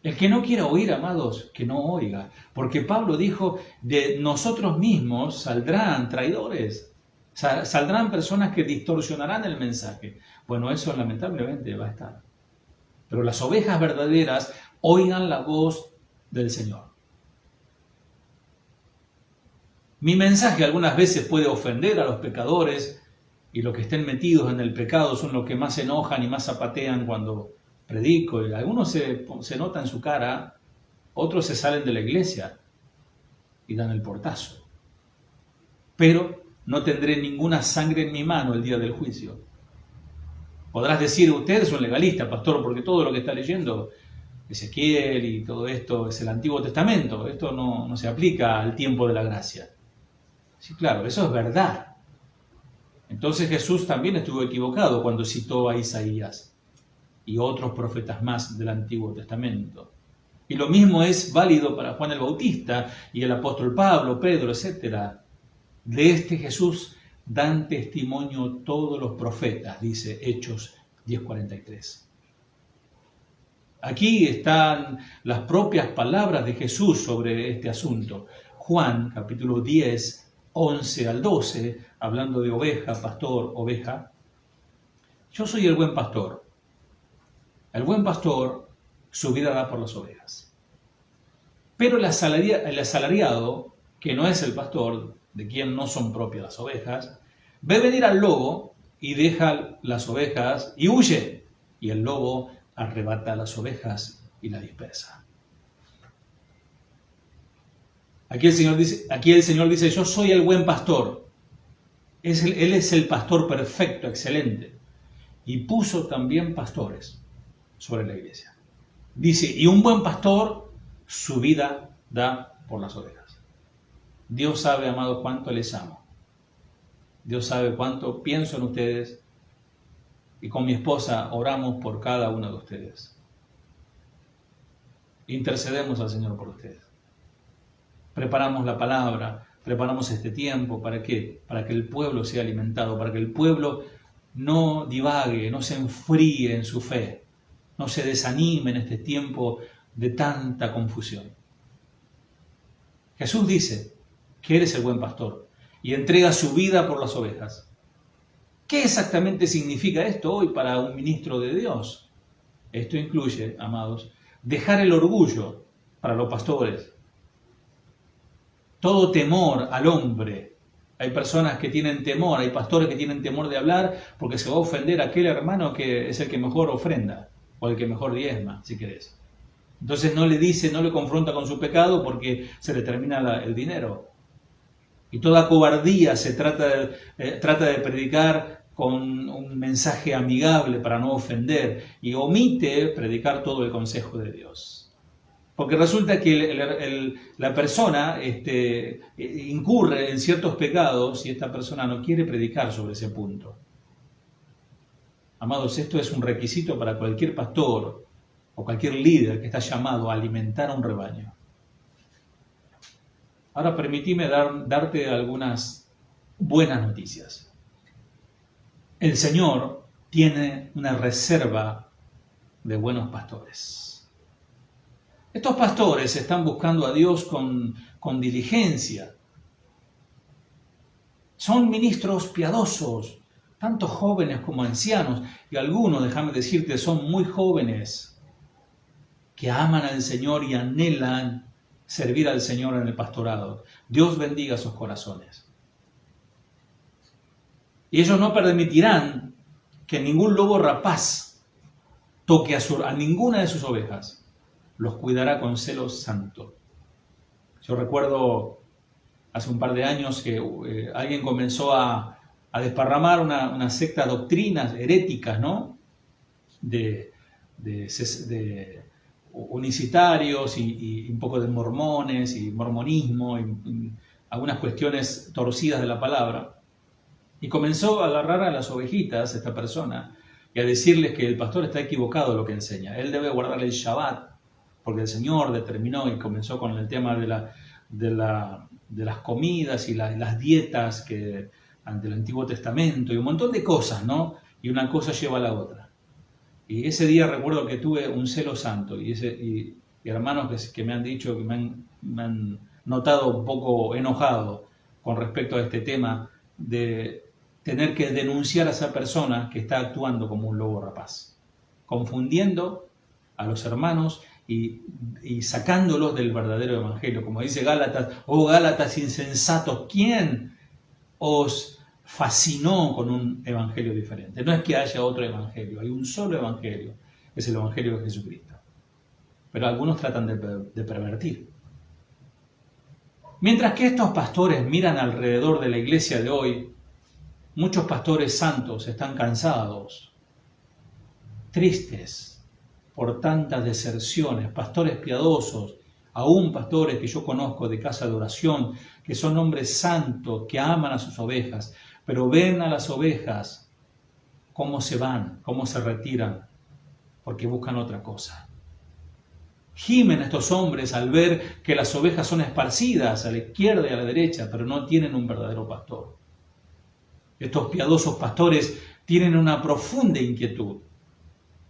El que no quiera oír, amados, que no oiga. Porque Pablo dijo, de nosotros mismos saldrán traidores. Saldrán personas que distorsionarán el mensaje. Bueno, eso lamentablemente va a estar. Pero las ovejas verdaderas oigan la voz del Señor. Mi mensaje algunas veces puede ofender a los pecadores y los que estén metidos en el pecado son los que más se enojan y más zapatean cuando predico. Y algunos se nota en su cara, otros se salen de la iglesia y dan el portazo. Pero no tendré ninguna sangre en mi mano el día del juicio, Podrás decir, usted es un legalista, pastor, porque todo lo que está leyendo, Ezequiel y todo esto, es el Antiguo Testamento. Esto no se aplica al tiempo de la gracia. Sí, claro, eso es verdad. Entonces Jesús también estuvo equivocado cuando citó a Isaías y otros profetas más del Antiguo Testamento. Y lo mismo es válido para Juan el Bautista y el apóstol Pablo, Pedro, etc. De este Jesús dan testimonio todos los profetas, dice Hechos 10:43. Aquí están las propias palabras de Jesús sobre este asunto. Juan, capítulo 10, 11 al 12, hablando de oveja, pastor, oveja. Yo soy el buen pastor. El buen pastor su vida da por las ovejas. Pero el asalariado, que no es el pastor, de quien no son propias las ovejas, ve venir al lobo y deja las ovejas y huye. Y el lobo arrebata las ovejas y las dispersa. Aquí el Señor dice, yo soy el buen pastor. Él es el pastor perfecto, excelente. Y puso también pastores sobre la iglesia. Dice, y un buen pastor su vida da por las ovejas. Dios sabe, amados, cuánto les amo. Dios sabe cuánto pienso en ustedes. Y con mi esposa oramos por cada uno de ustedes. Intercedemos al Señor por ustedes. Preparamos la palabra, preparamos este tiempo. ¿Para qué? Para que el pueblo sea alimentado, para que el pueblo no divague, no se enfríe en su fe, no se desanime en este tiempo de tanta confusión. Jesús dice que eres el buen pastor y entrega su vida por las ovejas. ¿Qué exactamente significa esto hoy para un ministro de Dios? Esto incluye, amados, dejar el orgullo para los pastores. Todo temor al hombre. Hay personas que tienen temor, hay pastores que tienen temor de hablar porque se va a ofender a aquel hermano que es el que mejor ofrenda o el que mejor diezma, si querés. Entonces no le dice, no le confronta con su pecado porque se le termina el dinero. Y toda cobardía se trata de predicar con un mensaje amigable para no ofender y omite predicar todo el consejo de Dios. Porque resulta que la persona incurre en ciertos pecados y esta persona no quiere predicar sobre ese punto. Amados, esto es un requisito para cualquier pastor o cualquier líder que está llamado a alimentar a un rebaño. Ahora permitime darte algunas buenas noticias. El Señor tiene una reserva de buenos pastores. Estos pastores están buscando a Dios con diligencia. Son ministros piadosos, tanto jóvenes como ancianos, y algunos, déjame decirte, son muy jóvenes, que aman al Señor y anhelan servir al Señor en el pastorado. Dios bendiga sus corazones. Y ellos no permitirán que ningún lobo rapaz toque a ninguna de sus ovejas. Los cuidará con celo santo. Yo recuerdo hace un par de años que alguien comenzó a desparramar una secta de doctrinas heréticas, ¿no? De unicitarios y un poco de mormones y mormonismo y algunas cuestiones torcidas de la palabra. Y comenzó a agarrar a las ovejitas, esta persona, y a decirles que el pastor está equivocado en lo que enseña. Él debe guardar el Shabbat, porque el Señor determinó y comenzó con el tema de las comidas y las dietas que ante el Antiguo Testamento y un montón de cosas, ¿no? Y una cosa lleva a la otra. Y ese día recuerdo que tuve un celo santo y hermanos que me han dicho, que me han notado un poco enojado con respecto a este tema de tener que denunciar a esa persona que está actuando como un lobo rapaz, confundiendo a los hermanos y sacándolos del verdadero evangelio. Como dice Gálatas, oh Gálatas insensatos, ¿quién os fascinó con un evangelio diferente? No es que haya otro evangelio, hay un solo evangelio, es el evangelio de Jesucristo. Pero algunos tratan de pervertir. Mientras que estos pastores miran alrededor de la iglesia de hoy, muchos pastores santos están cansados tristes por tantas deserciones, pastores piadosos, aún pastores que yo conozco de casa de oración, que son hombres santos, que aman a sus ovejas, pero ven a las ovejas cómo se van, cómo se retiran, porque buscan otra cosa. Gimen estos hombres al ver que las ovejas son esparcidas a la izquierda y a la derecha, pero no tienen un verdadero pastor. Estos piadosos pastores tienen una profunda inquietud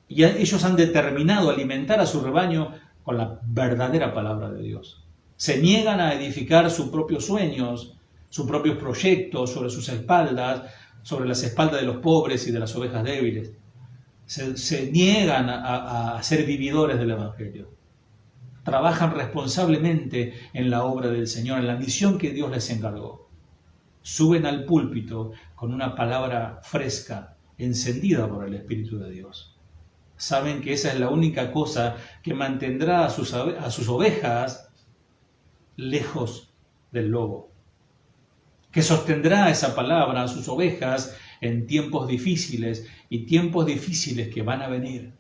y ellos han determinado alimentar a su rebaño con la verdadera palabra de Dios. Se niegan a edificar sus propios sueños, sus propios proyectos sobre sus espaldas, sobre las espaldas de los pobres y de las ovejas débiles. Se niegan a ser vividores del Evangelio. Trabajan responsablemente en la obra del Señor, en la misión que Dios les encargó. Suben al púlpito con una palabra fresca, encendida por el Espíritu de Dios. Saben que esa es la única cosa que mantendrá a sus ovejas lejos del lobo, que sostendrá esa palabra a sus ovejas en tiempos difíciles y tiempos difíciles que van a venir.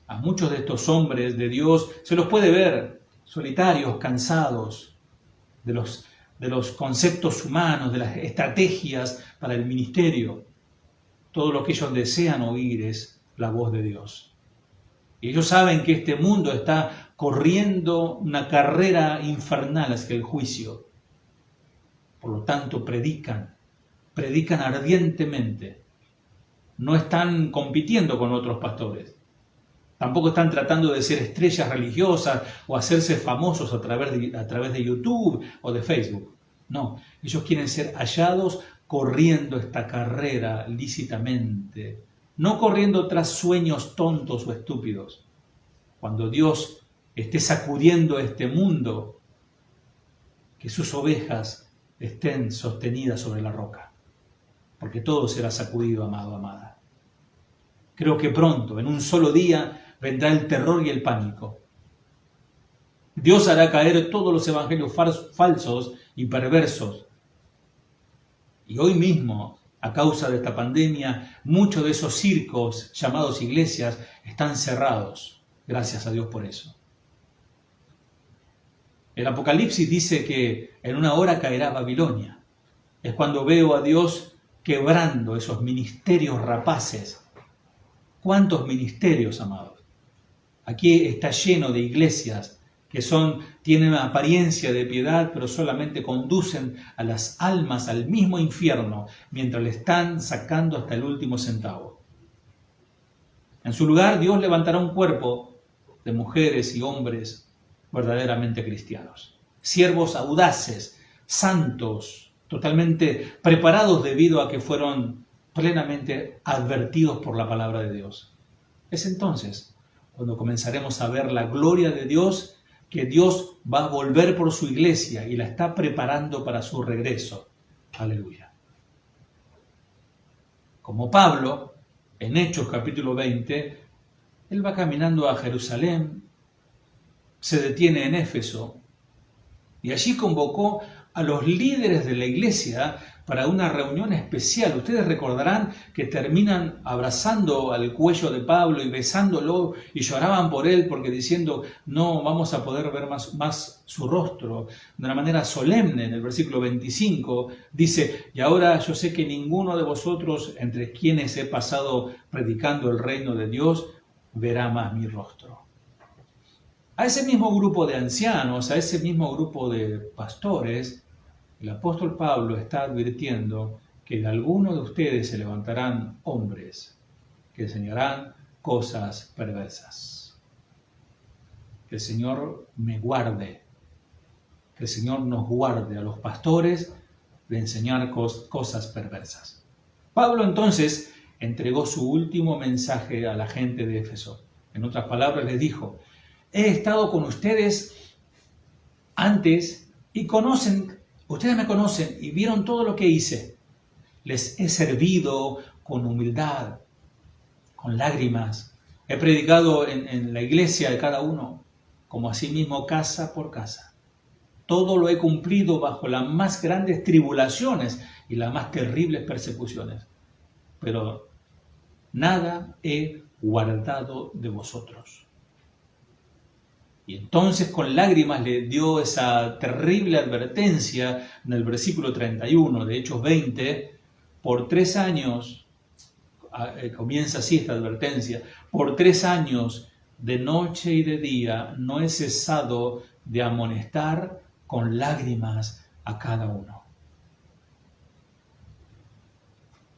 A muchos de estos hombres de Dios se los puede ver solitarios, cansados de los conceptos humanos, de las estrategias para el ministerio. Todo lo que ellos desean oír es la voz de Dios. Y ellos saben que este mundo está corriendo una carrera infernal hacia el juicio. Por lo tanto, predican ardientemente. No están compitiendo con otros pastores. Tampoco están tratando de ser estrellas religiosas o hacerse famosos a través de YouTube o de Facebook. No, ellos quieren ser hallados corriendo esta carrera lícitamente, no corriendo tras sueños tontos o estúpidos. Cuando Dios esté sacudiendo este mundo, que sus ovejas estén sostenidas sobre la roca, porque todo será sacudido, amado, amada. Creo que pronto, en un solo día, vendrá el terror y el pánico. Dios hará caer todos los evangelios falsos y perversos. Y hoy mismo, a causa de esta pandemia, muchos de esos circos llamados iglesias están cerrados. Gracias a Dios por eso. El Apocalipsis dice que en una hora caerá Babilonia. Es cuando veo a Dios quebrando esos ministerios rapaces. ¿Cuántos ministerios, amados? Aquí está lleno de iglesias que tienen apariencia de piedad, pero solamente conducen a las almas al mismo infierno, mientras le están sacando hasta el último centavo. En su lugar, Dios levantará un cuerpo de mujeres y hombres verdaderamente cristianos, siervos audaces, santos, totalmente preparados debido a que fueron plenamente advertidos por la palabra de Dios. Es entonces cuando comenzaremos a ver la gloria de Dios, que Dios va a volver por su iglesia y la está preparando para su regreso. Aleluya. Como Pablo, en Hechos capítulo 20, él va caminando a Jerusalén, se detiene en Éfeso y allí convocó a los líderes de la iglesia para una reunión especial. Ustedes recordarán que terminan abrazando al cuello de Pablo y besándolo y lloraban por él porque diciendo no vamos a poder ver más su rostro. De una manera solemne, en el versículo 25, dice, y ahora yo sé que ninguno de vosotros, entre quienes he pasado predicando el reino de Dios, verá más mi rostro. A ese mismo grupo de ancianos, a ese mismo grupo de pastores, el apóstol Pablo está advirtiendo que de algunos de ustedes se levantarán hombres que enseñarán cosas perversas. Que el Señor me guarde, que el Señor nos guarde a los pastores de enseñar cosas perversas. Pablo entonces entregó su último mensaje a la gente de Éfeso. En otras palabras les dijo, he estado con ustedes antes y ustedes me conocen y vieron todo lo que hice. Les he servido con humildad, con lágrimas. He predicado en la iglesia de cada uno, como asimismo casa por casa. Todo lo he cumplido bajo las más grandes tribulaciones y las más terribles persecuciones. Pero nada he guardado de vosotros. Y entonces con lágrimas le dio esa terrible advertencia en el versículo 31 de Hechos 20, por 3 años, comienza así esta advertencia, por 3 años de noche y de día no he cesado de amonestar con lágrimas a cada uno.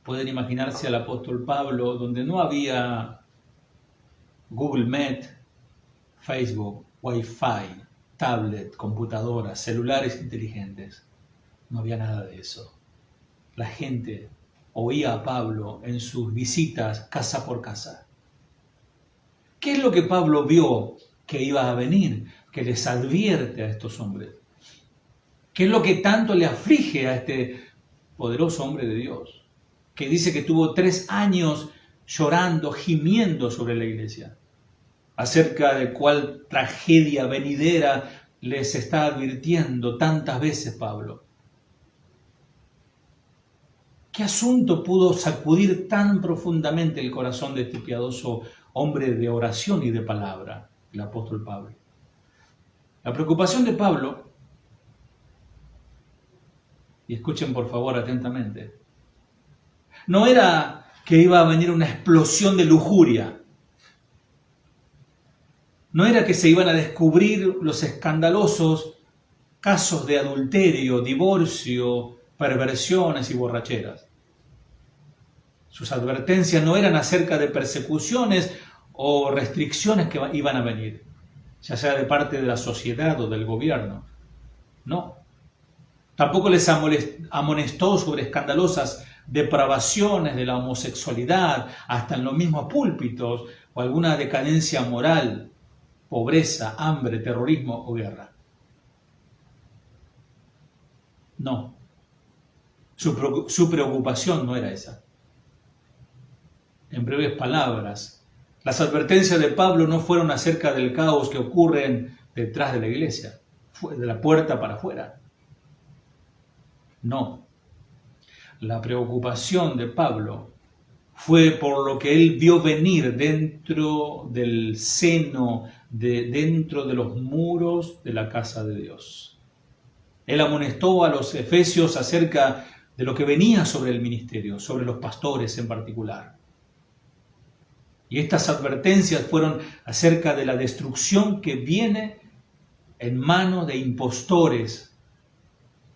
Pueden imaginarse al apóstol Pablo donde no había Google Meet, Facebook, Wi-Fi, tablet, computadoras, celulares inteligentes. No había nada de eso. La gente oía a Pablo en sus visitas casa por casa. ¿Qué es lo que Pablo vio que iba a venir, que les advierte a estos hombres? ¿Qué es lo que tanto le aflige a este poderoso hombre de Dios? Que dice que tuvo 3 años llorando, gimiendo sobre la iglesia, acerca de cuál tragedia venidera les está advirtiendo tantas veces Pablo. ¿Qué asunto pudo sacudir tan profundamente el corazón de este piadoso hombre de oración y de palabra, el apóstol Pablo? La preocupación de Pablo, y escuchen por favor atentamente, no era que iba a venir una explosión de lujuria, no era que se iban a descubrir los escandalosos casos de adulterio, divorcio, perversiones y borracheras. Sus advertencias no eran acerca de persecuciones o restricciones que iban a venir, ya sea de parte de la sociedad o del gobierno. No. Tampoco les amonestó sobre escandalosas depravaciones de la homosexualidad, hasta en los mismos púlpitos, o alguna decadencia moral, pobreza, hambre, terrorismo o guerra. No. Su preocupación no era esa. En breves palabras, las advertencias de Pablo no fueron acerca del caos que ocurre detrás de la iglesia, de la puerta para afuera. No. La preocupación de Pablo fue por lo que él vio venir dentro del seno, dentro de los muros de la casa de Dios. Él amonestó a los efesios acerca de lo que venía sobre el ministerio, sobre los pastores en particular. Y estas advertencias fueron acerca de la destrucción que viene en mano de impostores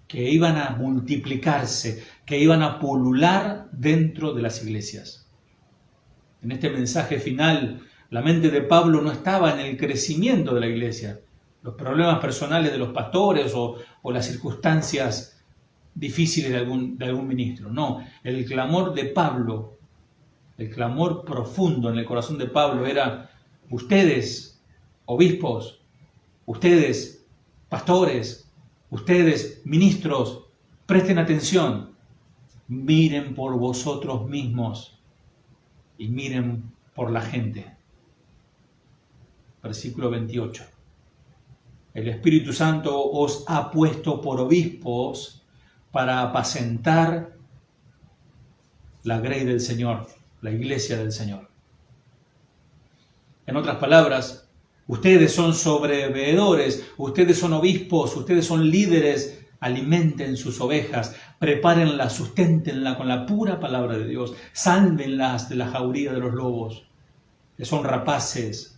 que iban a multiplicarse, que iban a pulular dentro de las iglesias. En este mensaje final, la mente de Pablo no estaba en el crecimiento de la iglesia, los problemas personales de los pastores o las circunstancias difíciles de algún ministro. No, el clamor de Pablo, el clamor profundo en el corazón de Pablo era: ustedes, obispos, ustedes, pastores, ustedes, ministros, presten atención, miren por vosotros mismos y miren por la gente. Versículo 28. El Espíritu Santo os ha puesto por obispos para apacentar la grey del Señor, la iglesia del Señor. En otras palabras, ustedes son sobreveedores, ustedes son obispos, ustedes son líderes, alimenten sus ovejas, prepárenlas, susténtenlas con la pura palabra de Dios, sálvenlas de la jauría de los lobos, que son rapaces,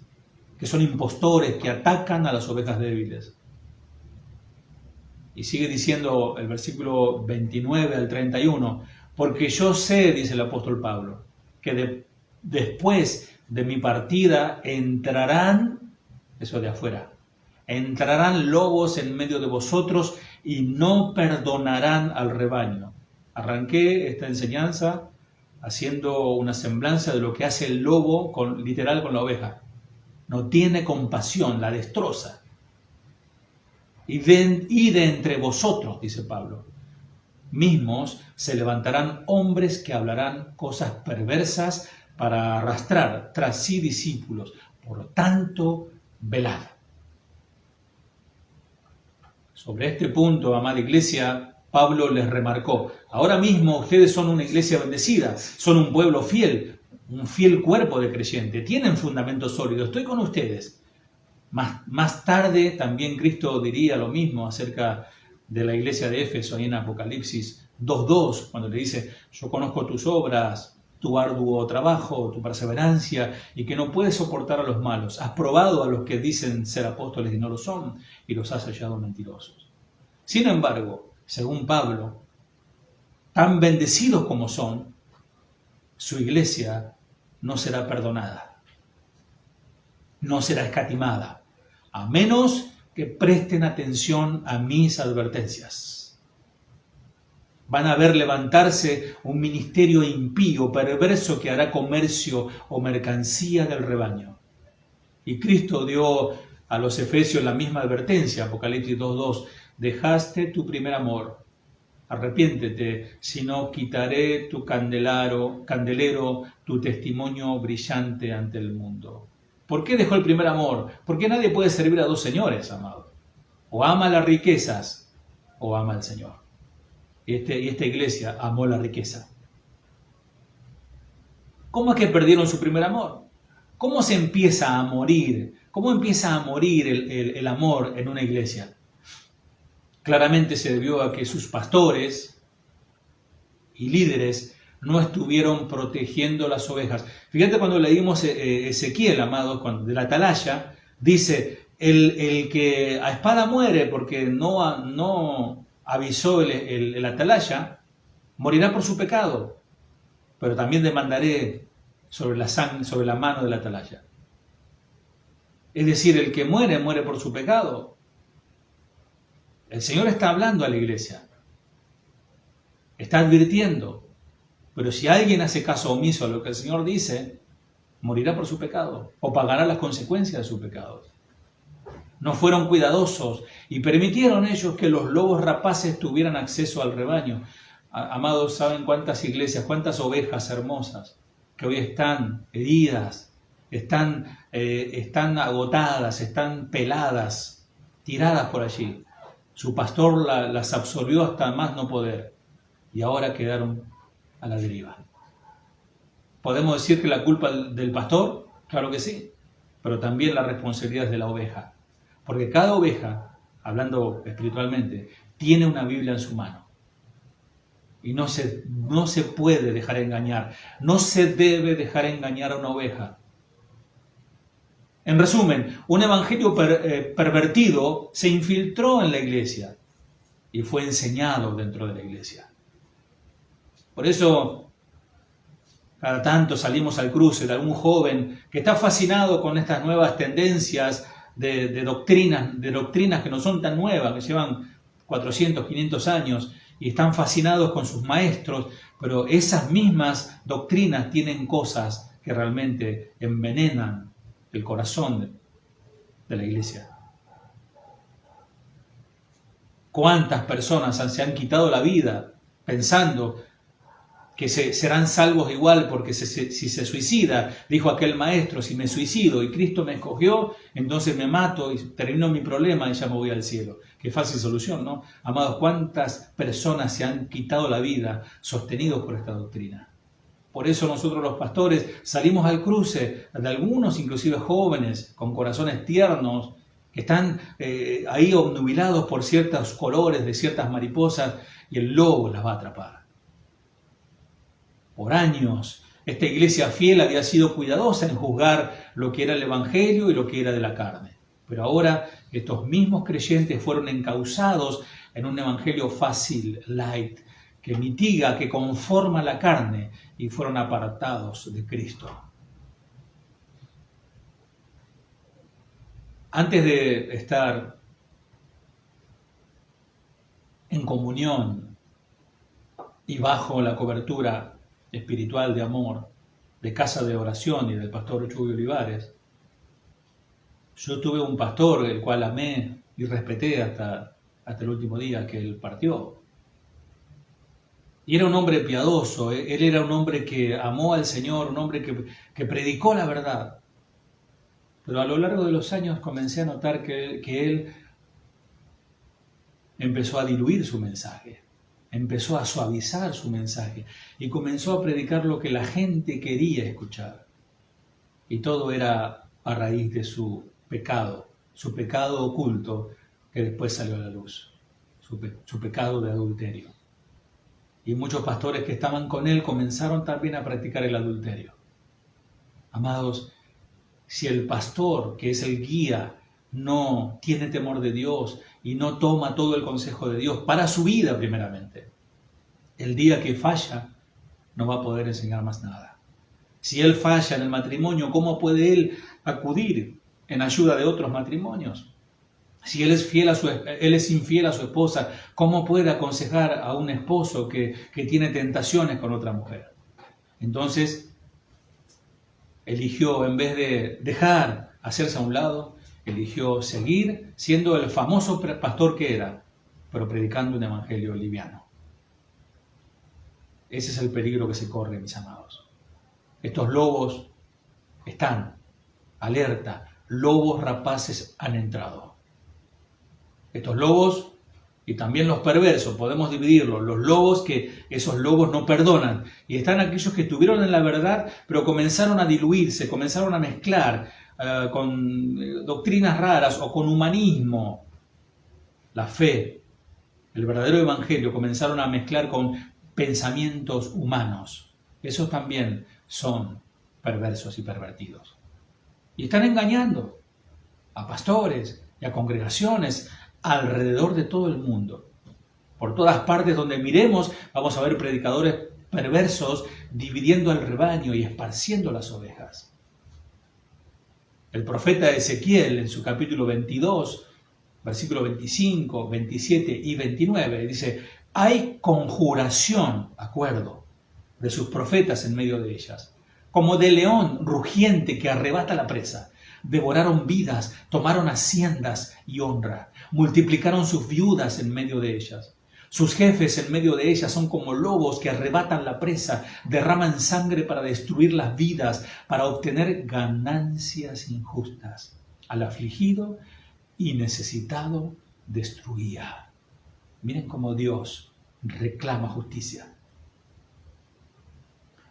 que son impostores, que atacan a las ovejas débiles. Y sigue diciendo el versículo 29 al 31, porque yo sé, dice el apóstol Pablo, que después de mi partida entrarán, eso de afuera, entrarán lobos en medio de vosotros y no perdonarán al rebaño. Arranqué esta enseñanza haciendo una semblanza de lo que hace el lobo literal con la oveja. No tiene compasión, la destroza. Y de entre vosotros, dice Pablo, mismos se levantarán hombres que hablarán cosas perversas para arrastrar tras sí discípulos. Por tanto, velad. Sobre este punto, amada iglesia, Pablo les remarcó: ahora mismo ustedes son una iglesia bendecida, son un pueblo fiel, un fiel cuerpo de creyente, tienen fundamento sólido, estoy con ustedes. Más tarde también Cristo diría lo mismo acerca de la iglesia de Éfeso, ahí en Apocalipsis 2:2, cuando le dice, yo conozco tus obras, tu arduo trabajo, tu perseverancia, y que no puedes soportar a los malos. Has probado a los que dicen ser apóstoles y no lo son, y los has hallado mentirosos. Sin embargo, según Pablo, tan bendecidos como son, su iglesia no será perdonada, no será escatimada, a menos que presten atención a mis advertencias. Van a ver levantarse un ministerio impío, perverso, que hará comercio o mercancía del rebaño. Y Cristo dio a los efesios la misma advertencia, Apocalipsis 2:2, dejaste tu primer amor, arrepiéntete, si no quitaré tu candelero, tu testimonio brillante ante el mundo. ¿Por qué dejó el primer amor? Porque nadie puede servir a dos señores, amado. O ama las riquezas o ama al Señor. Y esta iglesia amó la riqueza. ¿Cómo es que perdieron su primer amor? ¿Cómo se empieza a morir? ¿Cómo empieza a morir el amor en una iglesia? Claramente se debió a que sus pastores y líderes no estuvieron protegiendo las ovejas. Fíjate cuando leímos Ezequiel, amados, de la atalaya, dice, el que a espada muere porque no avisó el atalaya, morirá por su pecado, pero también demandaré sobre la mano del atalaya. Es decir, el que muere, muere por su pecado. El Señor está hablando a la iglesia, está advirtiendo, pero si alguien hace caso omiso a lo que el Señor dice, morirá por su pecado o pagará las consecuencias de su pecado. No fueron cuidadosos y permitieron ellos que los lobos rapaces tuvieran acceso al rebaño. Amados, ¿saben cuántas iglesias, cuántas ovejas hermosas que hoy están heridas, están agotadas, están peladas, tiradas por allí? Su pastor las absorbió hasta más no poder y ahora quedaron a la deriva. ¿Podemos decir que la culpa del pastor? Claro que sí, pero también la responsabilidad es de la oveja. Porque cada oveja, hablando espiritualmente, tiene una Biblia en su mano. Y no se puede dejar engañar, no se debe dejar engañar a una oveja. En resumen, un evangelio pervertido se infiltró en la iglesia y fue enseñado dentro de la iglesia. Por eso, cada tanto salimos al cruce de algún joven que está fascinado con estas nuevas tendencias de doctrinas que no son tan nuevas, que llevan 400, 500 años y están fascinados con sus maestros, pero esas mismas doctrinas tienen cosas que realmente envenenan el corazón de la iglesia. ¿Cuántas personas se han quitado la vida pensando que serán salvos igual porque si se suicida, dijo aquel maestro, si me suicido y Cristo me escogió, entonces me mato y termino mi problema y ya me voy al cielo? Qué fácil solución, ¿no? Amados, ¿cuántas personas se han quitado la vida sostenidos por esta doctrina? Por eso nosotros los pastores salimos al cruce de algunos, inclusive jóvenes, con corazones tiernos, que están ahí obnubilados por ciertos colores de ciertas mariposas y el lobo las va a atrapar. Por años, esta iglesia fiel había sido cuidadosa en juzgar lo que era el evangelio y lo que era de la carne. Pero ahora estos mismos creyentes fueron encausados en un evangelio fácil, light, que mitiga, que conforma la carne, y fueron apartados de Cristo. Antes de estar en comunión y bajo la cobertura espiritual de amor de Casa de Oración y del pastor Chuy Olivares, yo tuve un pastor el cual amé y respeté hasta el último día que él partió. Y era un hombre piadoso, él era un hombre que amó al Señor, un hombre que predicó la verdad. Pero a lo largo de los años comencé a notar que él empezó a diluir su mensaje, empezó a suavizar su mensaje y comenzó a predicar lo que la gente quería escuchar. Y todo era a raíz de su pecado oculto que después salió a la luz, su pecado de adulterio. Y muchos pastores que estaban con él comenzaron también a practicar el adulterio. Amados, si el pastor, que es el guía, no tiene temor de Dios y no toma todo el consejo de Dios para su vida primeramente, el día que falla no va a poder enseñar más nada. Si él falla en el matrimonio, ¿cómo puede él acudir en ayuda de otros matrimonios? Si él es infiel a su esposa, ¿cómo puede aconsejar a un esposo que tiene tentaciones con otra mujer? Entonces, eligió, en vez de dejar hacerse a un lado, eligió seguir siendo el famoso pastor que era, pero predicando un evangelio liviano. Ese es el peligro que se corre, mis amados. Estos lobos están alerta, lobos rapaces han entrado. Estos lobos y también los perversos, podemos dividirlos, los lobos esos lobos no perdonan, y están aquellos que estuvieron en la verdad, pero comenzaron a diluirse, comenzaron a mezclar con doctrinas raras o con humanismo. La fe, el verdadero evangelio, comenzaron a mezclar con pensamientos humanos. Esos también son perversos y pervertidos. Y están engañando a pastores y a congregaciones alrededor de todo el mundo. Por todas partes donde miremos vamos a ver predicadores perversos dividiendo al rebaño y esparciendo las ovejas. El profeta Ezequiel en su capítulo 22, versículos 25, 27 y 29 dice: hay conjuración, acuerdo, de sus profetas en medio de ellas, como de león rugiente que arrebata la presa. Devoraron vidas, tomaron haciendas y honra, multiplicaron sus viudas en medio de ellas. Sus jefes en medio de ellas son como lobos que arrebatan la presa, derraman sangre para destruir las vidas, para obtener ganancias injustas. Al afligido y necesitado destruía. Miren cómo Dios reclama justicia.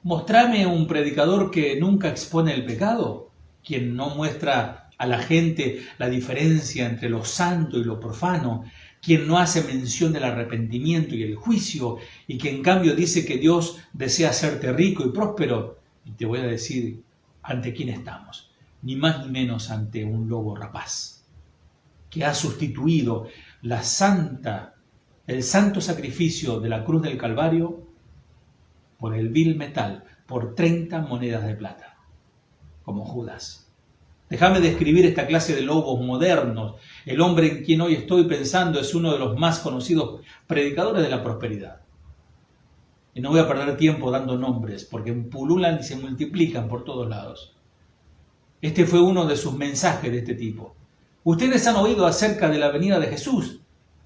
Mostrame un predicador que nunca expone el pecado, quien no muestra a la gente la diferencia entre lo santo y lo profano, quien no hace mención del arrepentimiento y el juicio, y que en cambio dice que Dios desea hacerte rico y próspero. Y te voy a decir ante quién estamos, ni más ni menos ante un lobo rapaz, que ha sustituido el santo sacrificio de la cruz del Calvario por el vil metal, por 30 monedas de plata. Como Judas. Déjame describir esta clase de lobos modernos. El hombre en quien hoy estoy pensando es uno de los más conocidos predicadores de la prosperidad. Y no voy a perder tiempo dando nombres, porque pululan y se multiplican por todos lados. Este fue uno de sus mensajes de este tipo. Ustedes han oído acerca de la venida de Jesús.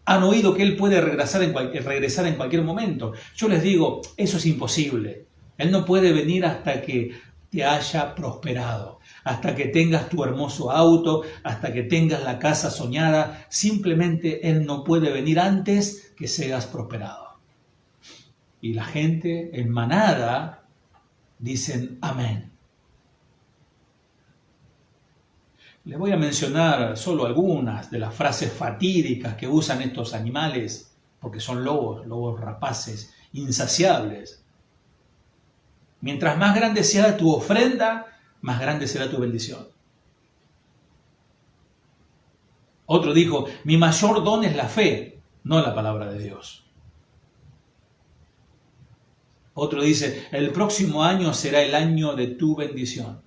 Han oído que Él puede regresar en cualquier momento. Yo les digo, eso es imposible. Él no puede venir hasta que te haya prosperado, hasta que tengas tu hermoso auto, hasta que tengas la casa soñada. Simplemente Él no puede venir antes que seas prosperado. Y la gente en manada dicen amén. Les voy a mencionar solo algunas de las frases fatídicas que usan estos animales, porque son lobos rapaces, insaciables. Mientras más grande sea tu ofrenda, más grande será tu bendición. Otro dijo: mi mayor don es la fe, no la palabra de Dios. Otro dice: el próximo año será el año de tu bendición.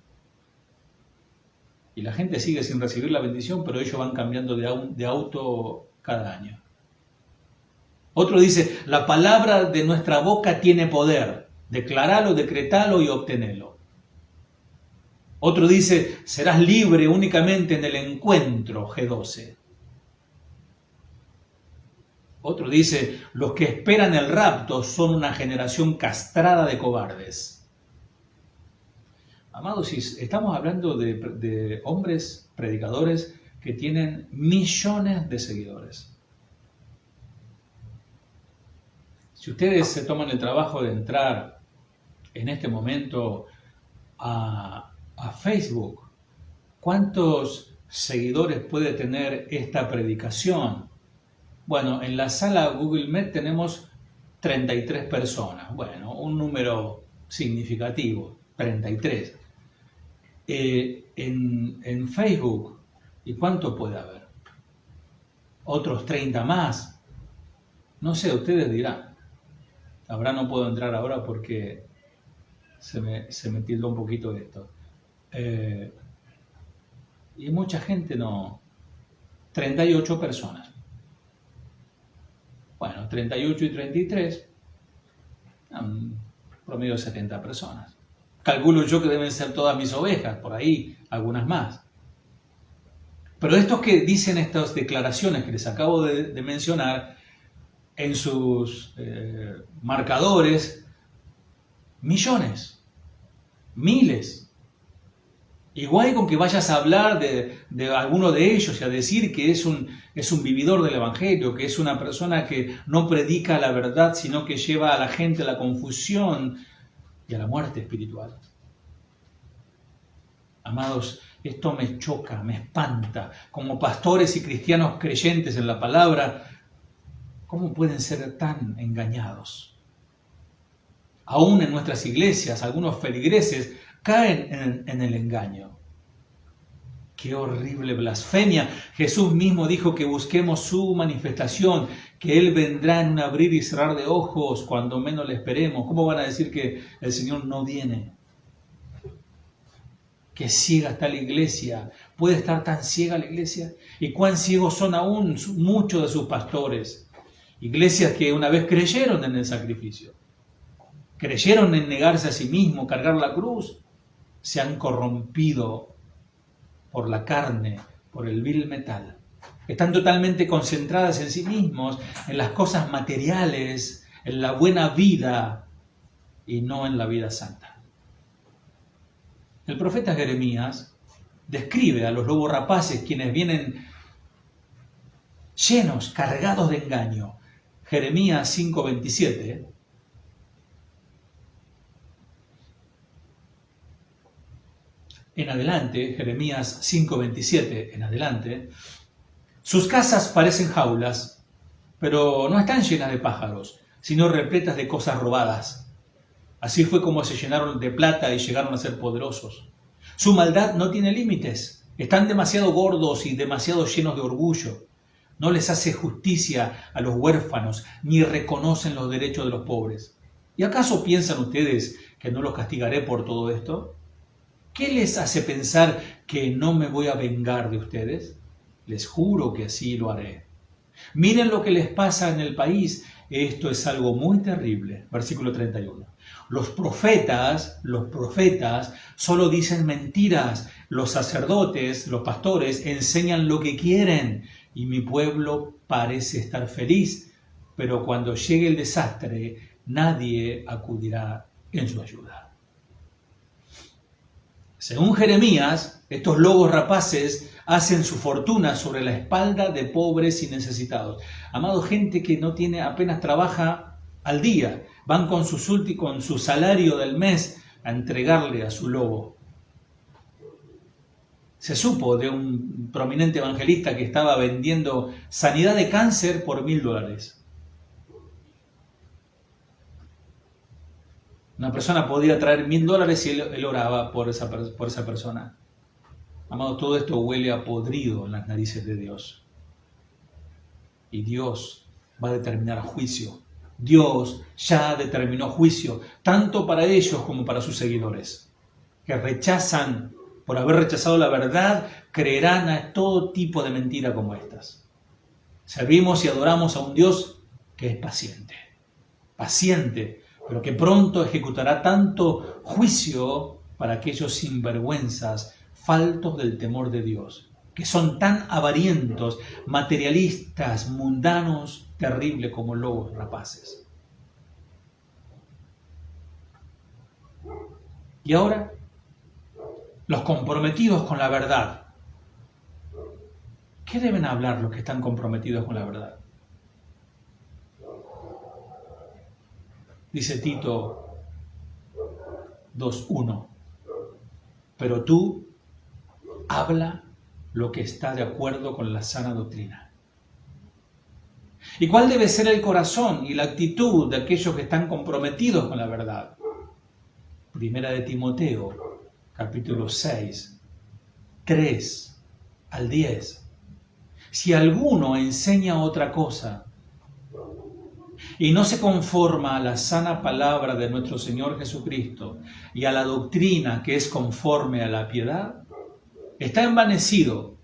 Y la gente sigue sin recibir la bendición, pero ellos van cambiando de auto cada año. Otro dice: la palabra de nuestra boca tiene poder. Declaralo, decretalo y obtenelo. Otro dice: serás libre únicamente en el encuentro, G12. Otro dice: los que esperan el rapto son una generación castrada de cobardes. Amados, estamos hablando de hombres predicadores que tienen millones de seguidores. Si ustedes se toman el trabajo de entrar en este momento a Facebook, ¿cuántos seguidores puede tener esta predicación? Bueno, en la sala Google Meet tenemos 33 personas. Bueno, un número significativo, 33. En Facebook, ¿y cuánto puede haber? ¿Otros 30 más? No sé, ustedes dirán. Ahora no puedo entrar ahora porque se me tildó un poquito esto. Y mucha gente no. 38 personas. Bueno, 38 y 33, un promedio de 70 personas. Calculo yo que deben ser todas mis ovejas, por ahí, algunas más. Pero estos que dicen estas declaraciones que les acabo de mencionar, en sus marcadores, millones, miles. Igual con que vayas a hablar de alguno de ellos y a decir que es un vividor del Evangelio, que es una persona que no predica la verdad, sino que lleva a la gente a la confusión y a la muerte espiritual. Amados, esto me choca, me espanta. Como pastores y cristianos creyentes en la palabra, ¿cómo pueden ser tan engañados? Aún en nuestras iglesias, algunos feligreses caen en el engaño. ¡Qué horrible blasfemia! Jesús mismo dijo que busquemos su manifestación, que Él vendrá en un abrir y cerrar de ojos cuando menos le esperemos. ¿Cómo van a decir que el Señor no viene? ¡Qué ciega está la iglesia! ¿Puede estar tan ciega la iglesia? ¿Y cuán ciegos son aún muchos de sus pastores? Iglesias que una vez creyeron en el sacrificio, creyeron en negarse a sí mismo, cargar la cruz, se han corrompido por la carne, por el vil metal. Están totalmente concentradas en sí mismos, en las cosas materiales, en la buena vida y no en la vida santa. El profeta Jeremías describe a los lobos rapaces quienes vienen llenos, cargados de engaño. Jeremías 5:27. En adelante, Jeremías 5:27 en adelante, sus casas parecen jaulas, pero no están llenas de pájaros, sino repletas de cosas robadas. Así fue como se llenaron de plata y llegaron a ser poderosos. Su maldad no tiene límites, están demasiado gordos y demasiado llenos de orgullo. No les hace justicia a los huérfanos, ni reconocen los derechos de los pobres. ¿Y acaso piensan ustedes que no los castigaré por todo esto? ¿Qué les hace pensar que no me voy a vengar de ustedes? Les juro que así lo haré. Miren lo que les pasa en el país. Esto es algo muy terrible. Versículo 31. Los profetas solo dicen mentiras. Los sacerdotes, los pastores, enseñan lo que quieren. Y mi pueblo parece estar feliz. Pero cuando llegue el desastre, nadie acudirá en su ayuda. Según Jeremías, estos lobos rapaces hacen su fortuna sobre la espalda de pobres y necesitados. Amado, gente que no tiene, apenas trabaja al día, van con su salario del mes a entregarle a su lobo. Se supo de un prominente evangelista que estaba vendiendo sanidad de cáncer por $1.000. Una persona podía traer $1.000 y él oraba por esa persona. Amado, todo esto huele a podrido en las narices de Dios. Y Dios va a determinar juicio. Dios ya determinó juicio, tanto para ellos como para sus seguidores, que rechazan, por haber rechazado la verdad, creerán a todo tipo de mentira como estas. Servimos y adoramos a un Dios que es paciente, pero que pronto ejecutará tanto juicio para aquellos sinvergüenzas, faltos del temor de Dios, que son tan avarientos, materialistas, mundanos, terribles como lobos rapaces. Y ahora, los comprometidos con la verdad. ¿Qué deben hablar los que están comprometidos con la verdad? Dice Tito 2:1. Pero tú habla lo que está de acuerdo con la sana doctrina. ¿Y cuál debe ser el corazón y la actitud de aquellos que están comprometidos con la verdad? Primera de Timoteo, capítulo 6, 3 al 10. Si alguno enseña otra cosa y no se conforma a la sana palabra de nuestro Señor Jesucristo y a la doctrina que es conforme a la piedad, está envanecido,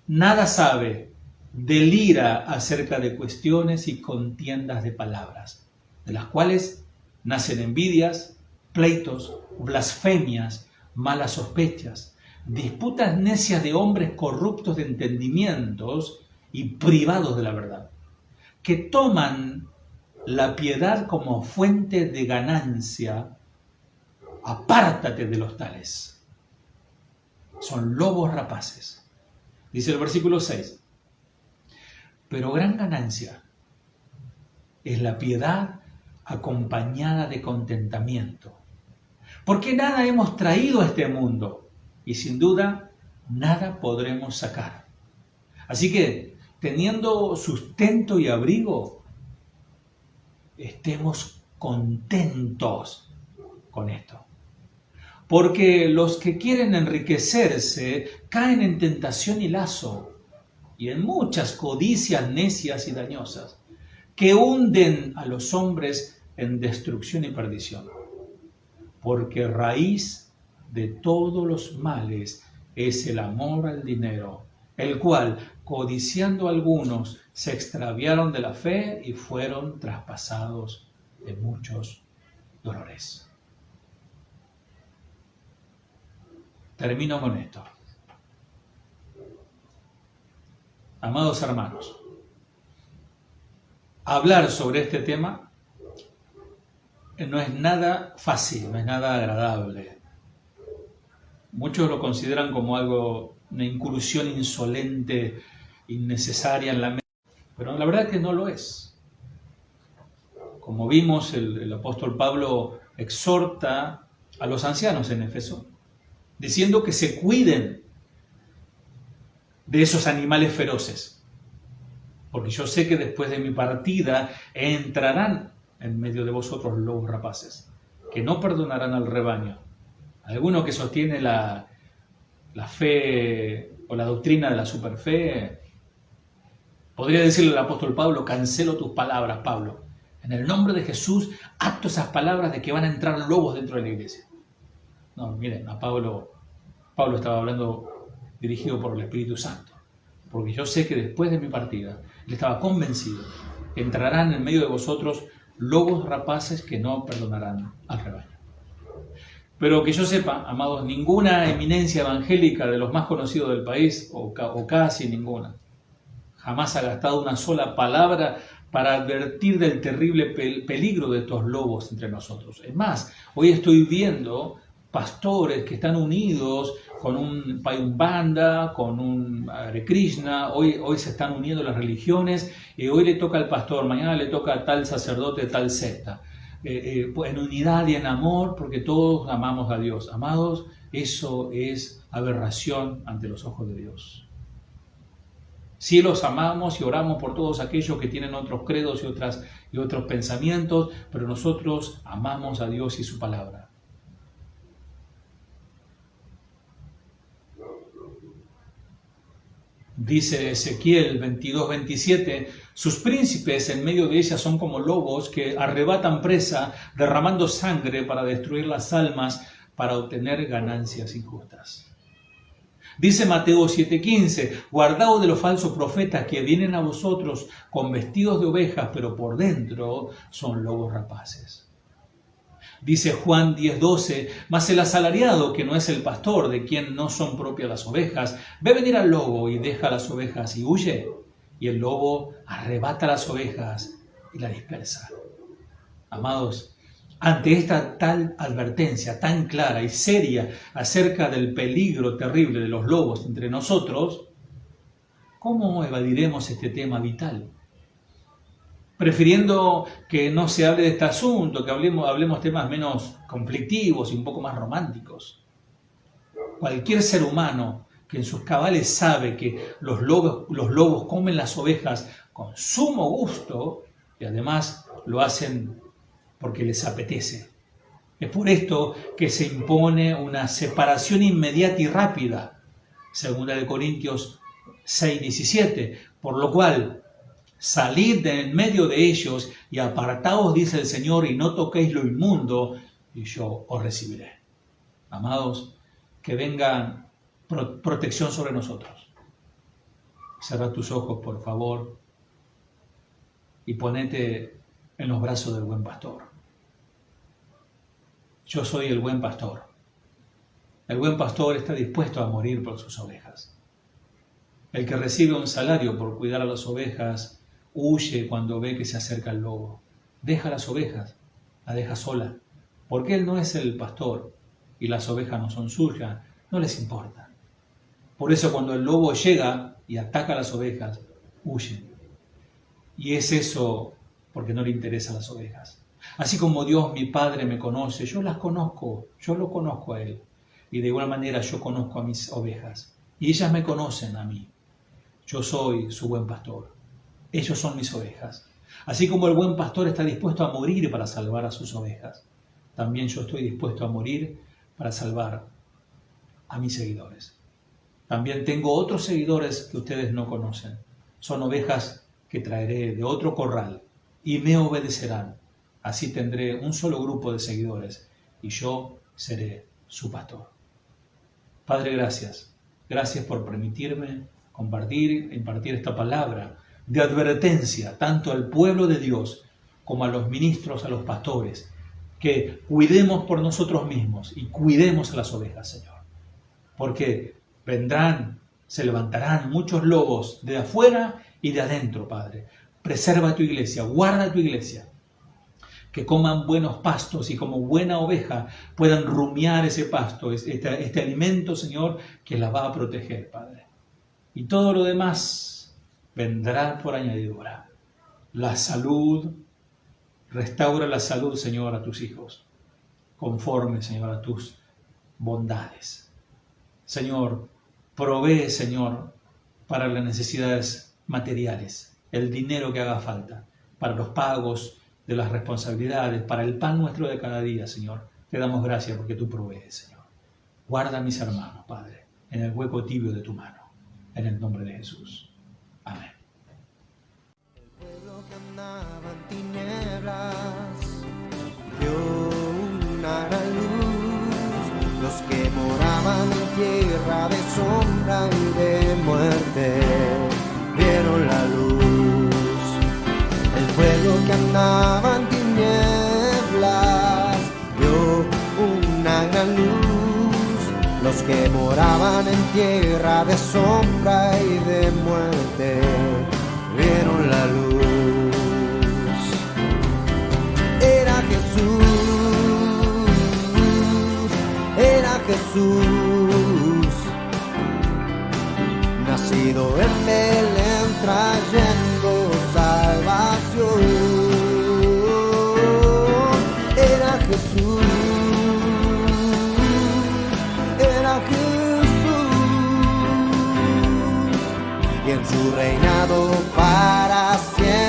nada sabe, delira acerca de cuestiones y contiendas de palabras, de las cuales nacen envidias, pleitos, blasfemias, malas sospechas, disputas necias de hombres corruptos de entendimientos y privados de la verdad, que toman la piedad como fuente de ganancia. Apártate de los tales. Son lobos rapaces. Dice el versículo 6. Pero gran ganancia es la piedad acompañada de contentamiento. Porque nada hemos traído a este mundo y sin duda nada podremos sacar. Así que, teniendo sustento y abrigo, estemos contentos con esto. Porque los que quieren enriquecerse caen en tentación y lazo y en muchas codicias necias y dañosas que hunden a los hombres en destrucción y perdición. Porque raíz de todos los males es el amor al dinero, el cual, codiciando algunos, se extraviaron de la fe y fueron traspasados de muchos dolores. Termino con esto. Amados hermanos, hablar sobre este tema no es nada fácil, no es nada agradable. Muchos lo consideran como algo, una incursión insolente, innecesaria en la mente, pero la verdad es que no lo es. Como vimos, el apóstol Pablo exhorta a los ancianos en Éfeso, diciendo que se cuiden de esos animales feroces, porque yo sé que después de mi partida entrarán en medio de vosotros lobos rapaces, que no perdonarán al rebaño. Alguno que sostiene la fe o la doctrina de la superfe, podría decirle al apóstol Pablo: cancelo tus palabras, Pablo. En el nombre de Jesús, acto esas palabras de que van a entrar lobos dentro de la iglesia. No, miren, a Pablo estaba hablando dirigido por el Espíritu Santo, porque yo sé que después de mi partida, él estaba convencido que entrarán en medio de vosotros lobos rapaces que no perdonarán al rebaño. Pero que yo sepa, amados, ninguna eminencia evangélica de los más conocidos del país, o casi ninguna, jamás ha gastado una sola palabra para advertir del terrible peligro de estos lobos entre nosotros. Es más, hoy estoy viendo pastores que están unidos con un Umbanda, con un Hare Krishna. Hoy se están uniendo las religiones y hoy le toca al pastor, mañana le toca a tal sacerdote de tal secta. En unidad y en amor, porque todos amamos a Dios. Amados, eso es aberración ante los ojos de Dios. Sí los amamos y oramos por todos aquellos que tienen otros credos y otros pensamientos, pero nosotros amamos a Dios y su palabra. Dice Ezequiel 22:27, sus príncipes en medio de ella son como lobos que arrebatan presa, derramando sangre para destruir las almas, para obtener ganancias injustas. Dice Mateo 7:15, guardaos de los falsos profetas que vienen a vosotros con vestidos de ovejas, pero por dentro son lobos rapaces. Dice Juan 10:12, mas el asalariado, que no es el pastor, de quien no son propias las ovejas, ve venir al lobo y deja las ovejas y huye, y el lobo arrebata las ovejas y la dispersa. Amados, ante esta tal advertencia tan clara y seria acerca del peligro terrible de los lobos entre nosotros, ¿cómo evadiremos este tema vital? prefiriendo que no se hable de este asunto, que hablemos temas menos conflictivos y un poco más románticos. Cualquier ser humano que en sus cabales sabe que los lobos comen las ovejas con sumo gusto y además lo hacen porque les apetece. Es por esto que se impone una separación inmediata y rápida, según de Corintios 6:17, por lo cual salid de en medio de ellos y apartaos, dice el Señor, y no toquéis lo inmundo, y yo os recibiré. Amados, que venga protección sobre nosotros. Cerra tus ojos, por favor, y ponete en los brazos del buen pastor. Yo soy el buen pastor. El buen pastor está dispuesto a morir por sus ovejas. El que recibe un salario por cuidar a las ovejas huye cuando ve que se acerca el lobo. Deja las ovejas, la deja sola, porque él no es el pastor y las ovejas no son suyas, no les importa. Por eso cuando el lobo llega y ataca a las ovejas, huyen. Y es eso porque no le interesan las ovejas. Así como Dios, mi Padre, me conoce, yo las conozco, yo lo conozco a Él. Y de igual manera yo conozco a mis ovejas. Y ellas me conocen a mí. Yo soy su buen pastor. Ellos son mis ovejas. Así como el buen pastor está dispuesto a morir para salvar a sus ovejas, también yo estoy dispuesto a morir para salvar a mis seguidores. También tengo otros seguidores que ustedes no conocen. Son ovejas que traeré de otro corral y me obedecerán. Así tendré un solo grupo de seguidores y yo seré su pastor. Padre, gracias. Gracias por permitirme impartir esta palabra de advertencia tanto al pueblo de Dios como a los ministros, a los pastores, que cuidemos por nosotros mismos y cuidemos a las ovejas, Señor. Porque vendrán, se levantarán muchos lobos de afuera y de adentro, Padre. Preserva tu iglesia, guarda tu iglesia. Que coman buenos pastos y como buena oveja puedan rumiar ese pasto, este alimento, Señor, que la va a proteger, Padre. Y todo lo demás vendrá por añadidura. La salud, restaura la salud, Señor, a tus hijos, conforme, Señor, a tus bondades. Señor, provee, Señor, para las necesidades materiales, el dinero que haga falta, para los pagos de las responsabilidades, para el pan nuestro de cada día, Señor. Te damos gracias porque tú provees, Señor. Guarda a mis hermanos, Padre, en el hueco tibio de tu mano, en el nombre de Jesús. Amén. El pueblo que andaba en tinieblas vio una gran luz. Los que moraban en tierra de sombra y de muerte vieron la luz. El pueblo que andaba en tinieblas vio una gran luz. Los que moraban en tierra de sombra y de muerte vieron la luz. Era Jesús, nacido en Belén trayendo salvación. Era Jesús, y en su reinado para siempre